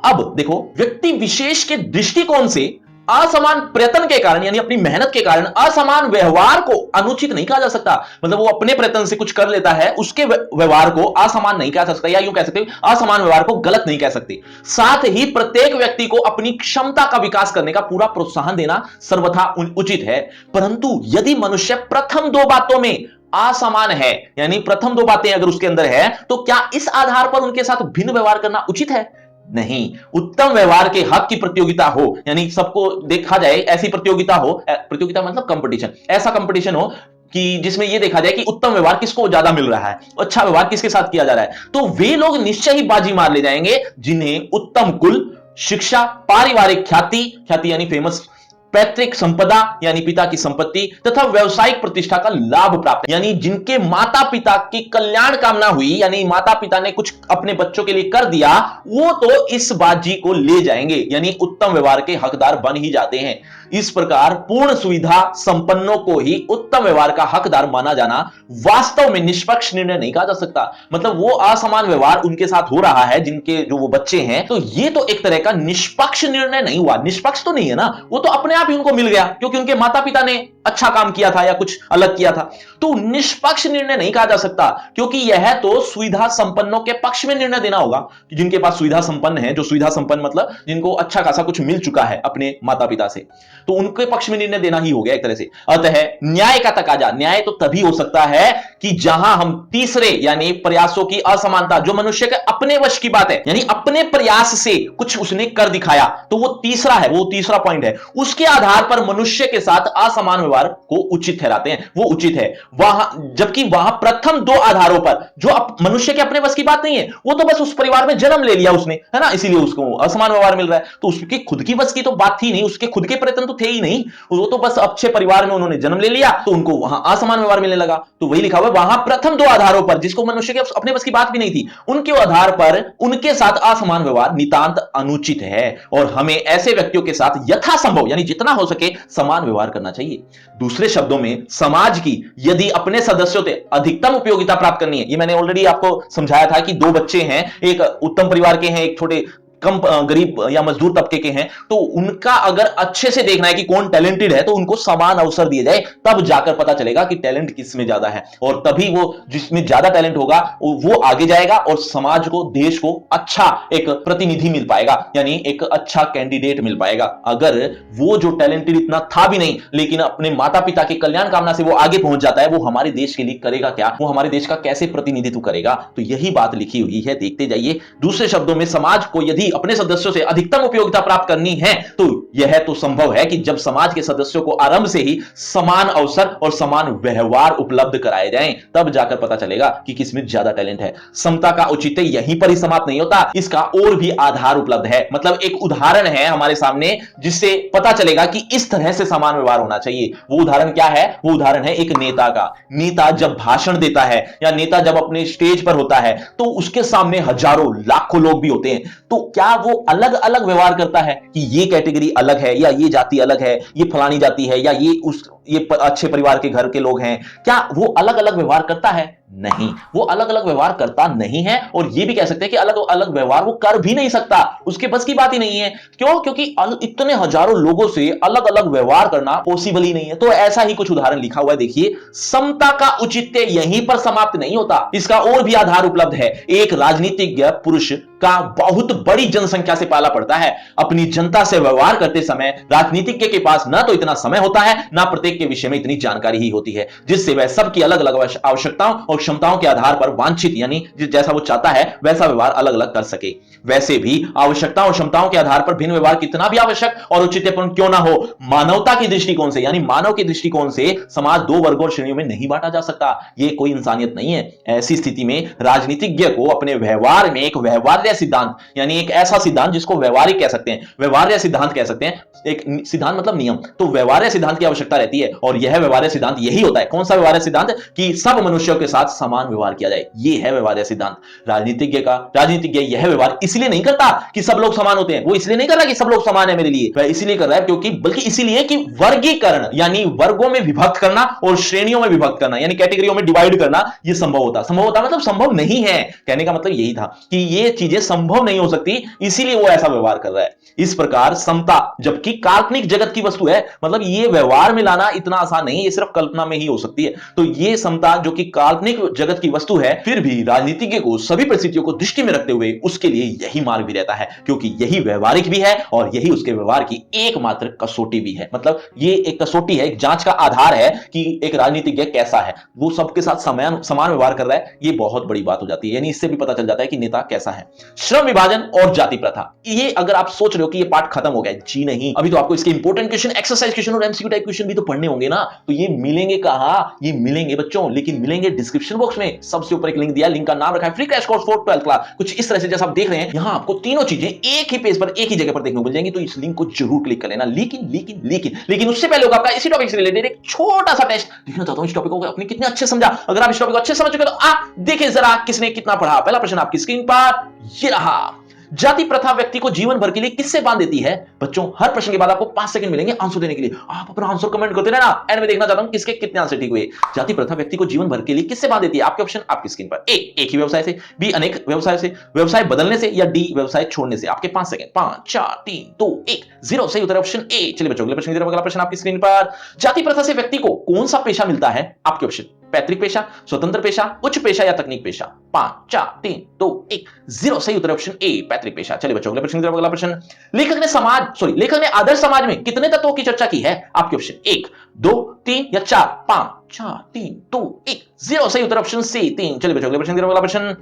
अब देखो, व्यक्ति विशेष के दृष्टिकोण से असमान प्रयत्न के कारण, यानी अपनी मेहनत के कारण असमान व्यवहार को अनुचित नहीं कहा जा सकता। मतलब वो अपने प्रयत्न से कुछ कर लेता है, उसके व्यवहार को असमान नहीं कहा जा सकता, या यूं कह सकते हो असमान व्यवहार को गलत नहीं कह सकते। साथ ही प्रत्येक व्यक्ति को अपनी क्षमता का विकास करने का पूरा प्रोत्साहन देना सर्वथा उचित है। परंतु यदि मनुष्य प्रथम दो बातों में असमान है, यानी प्रथम दो बातें अगर उसके अंदर है, तो क्या इस आधार पर उनके साथ भिन्न व्यवहार करना उचित है? नहीं। उत्तम व्यवहार के हक की प्रतियोगिता हो, यानी सबको देखा जाए, ऐसी प्रतियोगिता हो, प्रतियोगिता मतलब कंपटीशन, ऐसा कंपटीशन हो कि जिसमें यह देखा जाए कि उत्तम व्यवहार किसको ज्यादा मिल रहा है, अच्छा व्यवहार किसके साथ किया जा रहा है, तो वे लोग निश्चय ही बाजी मार ले जाएंगे जिन्हें उत्तम कुल, शिक्षा, पारिवारिक ख्याति, ख्याति यानी फेमस, पैतृक संपदा यानी पिता की संपत्ति, तथा व्यवसायिक प्रतिष्ठा का लाभ प्राप्त, यानी जिनके माता पिता की कल्याण कामना हुई, यानी माता पिता ने कुछ अपने बच्चों के लिए कर दिया, वो तो इस बाजी को ले जाएंगे, यानी उत्तम व्यवहार के हकदार बन ही जाते हैं। इस प्रकार पूर्ण सुविधा संपन्नों को ही उत्तम व्यवहार का हकदार माना जाना वास्तव में निष्पक्ष निर्णय नहीं कहा जा सकता। मतलब वो असमान व्यवहार उनके साथ हो रहा है जिनके जो वो बच्चे हैं, तो ये तो एक तरह का निष्पक्ष निर्णय नहीं हुआ। निष्पक्ष तो नहीं है ना, वो तो अपने आप ही उनको मिल गया, क्योंकि उनके माता पिता ने अच्छा काम किया था या कुछ अलग किया था। तो निष्पक्ष निर्णय नहीं कहा जा सकता, क्योंकि यह तो सुविधा संपन्नों के पक्ष में निर्णय देना होगा, कि जिनके पास सुविधा संपन्न है, जो सुविधा संपन्न मतलब जिनको अच्छा खासा कुछ मिल चुका है अपने माता पिता से, तो उनके पक्ष में निर्णय देना ही हो गया एक तरह से। अतः न्याय का तकाजा, न्याय तो तभी हो सकता है कि जहां हम तीसरे यानी प्रयासों की असमानता, जो मनुष्य के अपने वश की बात है, यानी अपने प्रयास से कुछ उसने कर दिखाया, तो वो तीसरा है, वो तीसरा पॉइंट है, उसके आधार पर मनुष्य के साथ असमान व्यवहार को उचित ठहराते हैं, वो उचित है। वहां जबकि वहां प्रथम दो आधारों पर जो मनुष्य के अपने बस की बात नहीं है, वो तो बस उस परिवार में जन्म ले लिया उसने, है ना, इसीलिए उसको असमान व्यवहार मिल रहा है, तो उसकी खुद की बस की तो बात थी नहीं, उसके खुद के प्रयत्न तो थे ही नहीं, वो तो बस अच्छे परिवार में उन्होंने जन्म ले लिया, तो उनको वहां असमान व्यवहार मिलने लगा। तो वही लिखा हुआ है, वहां प्रथम दो आधारों पर, जिसको मनुष्य के अपने बस की बात भी नहीं थी, उनके आधार पर उनके साथ असमान व्यवहार नितांत अनुचित है, और हमें ऐसे व्यक्तियों के साथ यथासंभव यानी जितना हो सके समान व्यवहार करना चाहिए। दूसरे शब्दों में, समाज की यदि अपने सदस्यों से अधिकतम उपयोगिता प्राप्त करनी है, ये मैंने ऑलरेडी आपको समझाया था कि दो बच्चे हैं, एक उत्तम परिवार के हैं, एक थोड़े कम गरीब या मजदूर तबके के हैं, तो उनका अगर अच्छे से देखना है कि कौन टैलेंटेड है, तो उनको समान अवसर दिए जाए, तब जाकर पता चलेगा कि टैलेंट किस में ज्यादा है, और तभी वो जिसमें ज्यादा टैलेंट होगा वो आगे जाएगा और समाज को, देश को अच्छा एक प्रतिनिधि मिल पाएगा, यानी एक अच्छा कैंडिडेट मिल पाएगा। अगर वो जो टैलेंटेड इतना था भी नहीं, लेकिन अपने माता पिता की कल्याण कामना से वो आगे पहुंच जाता है, वो हमारे देश के लिए करेगा क्या, वो हमारे देश का कैसे प्रतिनिधित्व करेगा? तो यही बात लिखी हुई है, देखते जाइए। दूसरे शब्दों में, समाज को यदि अपने सदस्यों से अधिकतम उपयोगिता प्राप्त करनी है, तो यह तो संभव है कि जब समाज के सदस्यों को आरंभ से ही समान अवसर और समान व्यवहार उपलब्ध कराए जाएं, तब जाकर पता चलेगा कि किसमें ज्यादा टैलेंट है। समता का औचित्य यहीं पर ही समाप्त नहीं होता, इसका और भी आधार उपलब्ध है। मतलब एक उदाहरण है हमारे सामने, जिससे पता चलेगा कि इस तरह से समान व्यवहार होना चाहिए। वो उदाहरण क्या है? वो उदाहरण है एक नेता का। नेता जब भाषण देता है या नेता जब अपने स्टेज पर होता है, तो उसके सामने हजारों लाखों लोग भी होते हैं, तो क्या वो अलग अलग व्यवहार करता है कि ये कैटेगरी अलग है, या ये जाति अलग है, ये फलानी जाति है, या ये अच्छे परिवार के घर के लोग हैं? क्या वो अलग अलग व्यवहार करता है? नहीं, वो अलग अलग व्यवहार करता नहीं है, और ये भी कह सकते हैं कि अलग अलग व्यवहार वो कर भी नहीं सकता, उसके बस की बात ही नहीं है। क्यों? क्योंकि इतने हजारों लोगों से अलग अलग व्यवहार करना पॉसिबल ही नहीं है। तो ऐसा ही कुछ उदाहरण लिखा हुआ है, देखिए। समता का औचित्य यहीं पर समाप्त नहीं होता, इसका और भी आधार उपलब्ध है। एक राजनीतिज्ञ पुरुष का बहुत बड़ी जनसंख्या से पाला पड़ता है। अपनी जनता से व्यवहार करते समय राजनीतिज्ञ के पास ना तो इतना समय होता है, ना प्रत्येक के विषय में इतनी जानकारी ही होती है, जिससे वह सबकी अलग अलग आवश्यकताओं और क्षमताओं के आधार पर वांछित यानी जैसा वो चाहता है वैसा व्यवहार अलग अलग कर सके। वैसे भी आवश्यकताओं और क्षमताओं के आधार पर भिन्न व्यवहार कितना भी आवश्यक और औचित्यपूर्ण क्यों ना हो, मानवता की दृष्टिकोण से यानी मानव के दृष्टिकोण से समाज दो वर्गों और श्रेणियों में नहीं बांटा जा सकता। यह कोई इंसानियत नहीं है। ऐसी स्थिति में राजनीतिज्ञ को अपने व्यवहार में एक व्यवहार्य सिद्धांत, यानी एक ऐसा सिद्धांत जिसको व्यवहारिक कह सकते हैं, व्यवहार्य सिद्धांत कह सकते हैं, एक सिद्धांत मतलब नियम, तो व्यवहार्य सिद्धांत की आवश्यकता रहती है। और यह व्यवहार्य सिद्धांत यही होता है। कौन सा व्यवहार्य सिद्धांत? कि सब मनुष्यों के साथ समान व्यवहार किया जाए, यह है व्यवहार्य सिद्धांत। राजनीतिज्ञ यह व्यवहार इसलिए नहीं करता कि सब लोग समान होते हैं, वो इसलिए नहीं कर रहा कि सब लोग समान है मेरे लिए, वह इसलिए कर रहा है क्योंकि, बल्कि इसीलिए कि वर्गीकरण यानी वर्गों में विभक्त करना और श्रेणियों में विभक्त करना यानी कैटेगरियों में डिवाइड करना, यह संभव होता मतलब संभव नहीं है। कहने का मतलब यही था कि ये चीजें संभव नहीं हो सकती, इसीलिए वो ऐसा व्यवहार कर रहा है। इस प्रकार समता जबकि काल्पनिक जगत की वस्तु है, मतलब ये व्यवहार में लाना इतना आसान नहीं है, ये सिर्फ कल्पना में ही हो सकती है। तो ये समता जो कि काल्पनिक जगत की वस्तु है, फिर भी राजनीतिज्ञ को सभी परिस्थितियों को दृष्टि में रखते हुए उसके लिए यही मार्ग भी रहता है, क्योंकि यही व्यवहारिक भी है और यही उसके व्यवहार की एकमात्र कसौटी भी है। मतलब ये एक कसौटी है, एक जांच का आधार है कि एक राजनीतिज्ञ कैसा है, वो सबके साथ समान व्यवहार कर रहा है, ये बहुत बड़ी बात हो जाती है। यानी इससे भी पता चल जाता है कि नेता कैसा है। श्रम विभाजन और जाति प्रथा, ये अगर आप सोच रहे हो कि ये पार्ट खत्म हो गया, जी नहीं, अभी तो आपको इसके इंपॉर्टेंट क्वेश्चन, एक्सरसाइज क्वेश्चन और एमसीक्यू टाइप क्वेश्चन भी तो पढ़ने होंगे ना। तो ये मिलेंगे कहां? ये मिलेंगे बच्चों, लेकिन मिलेंगे डिस्क्रिप्शन बॉक्स में। सबसे ऊपर एक लिंक दिया, लिंक का नाम रखा है free crash course for 12th class. कुछ इस तरह से जैसा आप देख रहे हैं, यहां आपको तीनों चीजें एक ही पेज पर एक ही जगह पर देखने को मिल जाएंगी, तो इस लिंक को जरूर क्लिक कर लेना। लेकिन उससे पहले होगा आपका इसी टॉपिक से रिलेटेड एक छोटा सा टेस्ट देखना चाहता हूं। इस टॉपिक को आपने कितने अच्छे समझा। अगर आप इस टॉपिक को अच्छे समझ चुके तो आप देखिए जरा किसने कितना पढ़ा। पहला प्रश्न आपकी स्क्रीन पर ये रहा। जाति प्रथा व्यक्ति को जीवन भर के लिए किससे बांध देती है? बच्चों, हर प्रश्न के बाद आपको 5 सेकंड मिलेंगे आंसर देने के लिए। आप अपना आंसर कमेंट करते रहना, एंड में देखना चाहता हूं किसके कितने आंसर ठीक हुए। जाति प्रथा व्यक्ति को जीवन भर के लिए किससे बांध देती है? आपके ऑप्शन आपकी स्क्रीन पर। ए, एक ही व्यवसाय से, बी, अनेक व्यवसाय से, व्यवसाय बदलने से, या डी, व्यवसाय छोड़ने से। आपके 5 सेकंड। 5 4 3 2 1 0। सही उत्तर ऑप्शन ए। चलिए बच्चों, अगले प्रश्न की तरफ। अगला प्रश्न आपकी स्क्रीन पर। जाति प्रथा से व्यक्ति को कौन सा पेशा मिलता है? आपके ऑप्शन पैतृक पेशा, स्वतंत्र पेशा, उच्च पेशा, या तकनीक पेशा। 5 4 3 2 1 0। सही उत्तर ऑप्शन ए, पैतृक पेशा। चलिए बच्चों, अगले प्रश्न की तरफ। अगला प्रश्न। लेखक ने आदर्श समाज में कितने तत्वों की चर्चा की है? आपके ऑप्शन 1 2 3 या 4। 5 4 3 2 1 0। सही उत्तर ऑप्शन सी, 3। चलिए बच्चों, अगले प्रश्न की तरफ। अगला प्रश्न।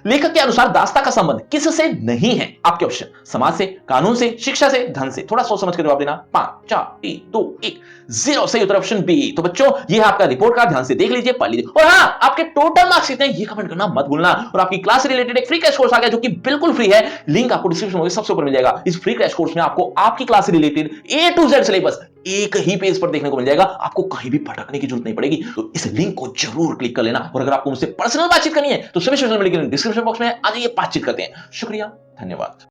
लेखक के अनुसार दास्ता का संबंध किससे नहीं है? आपके ऑप्शन समाज से, कानून से, शिक्षा से, धन से। थोड़ा सोच समझ कर जवाब देना। 5 4 3 2 1 0। सही उत्तर ऑप्शन बी। तो बच्चों, ये है आपका रिपोर्ट कार्ड, ध्यान से देख लीजिए, पढ़ लीजिए। और हाँ, आपके टोटल मार्क्स कितने हैं ये कमेंट करना मत भूलना। और आपकी क्लास से रिलेटेड एक फ्री क्रैश कोर्स आ गया जो कि बिल्कुल फ्री है, लिंक आपको डिस्क्रिप्शन में सबसे ऊपर मिल जाएगा। इस फ्री क्रैश कोर्स में आपको आपकी क्लास से related A to Z syllabus एक ही पेज पर देखने को मिल जाएगा, आपको कहीं भी भटकने की जरूरत नहीं पड़ेगी। तो इस लिंक को जरूर क्लिक कर लेना। और अगर आपको मुझसे पर्सनल बातचीत करनी है तो सभी सोशल मीडिया के लिंक डिस्क्रिप्शन बॉक्स में आ जाइए, बातचीत करते हैं। शुक्रिया, धन्यवाद।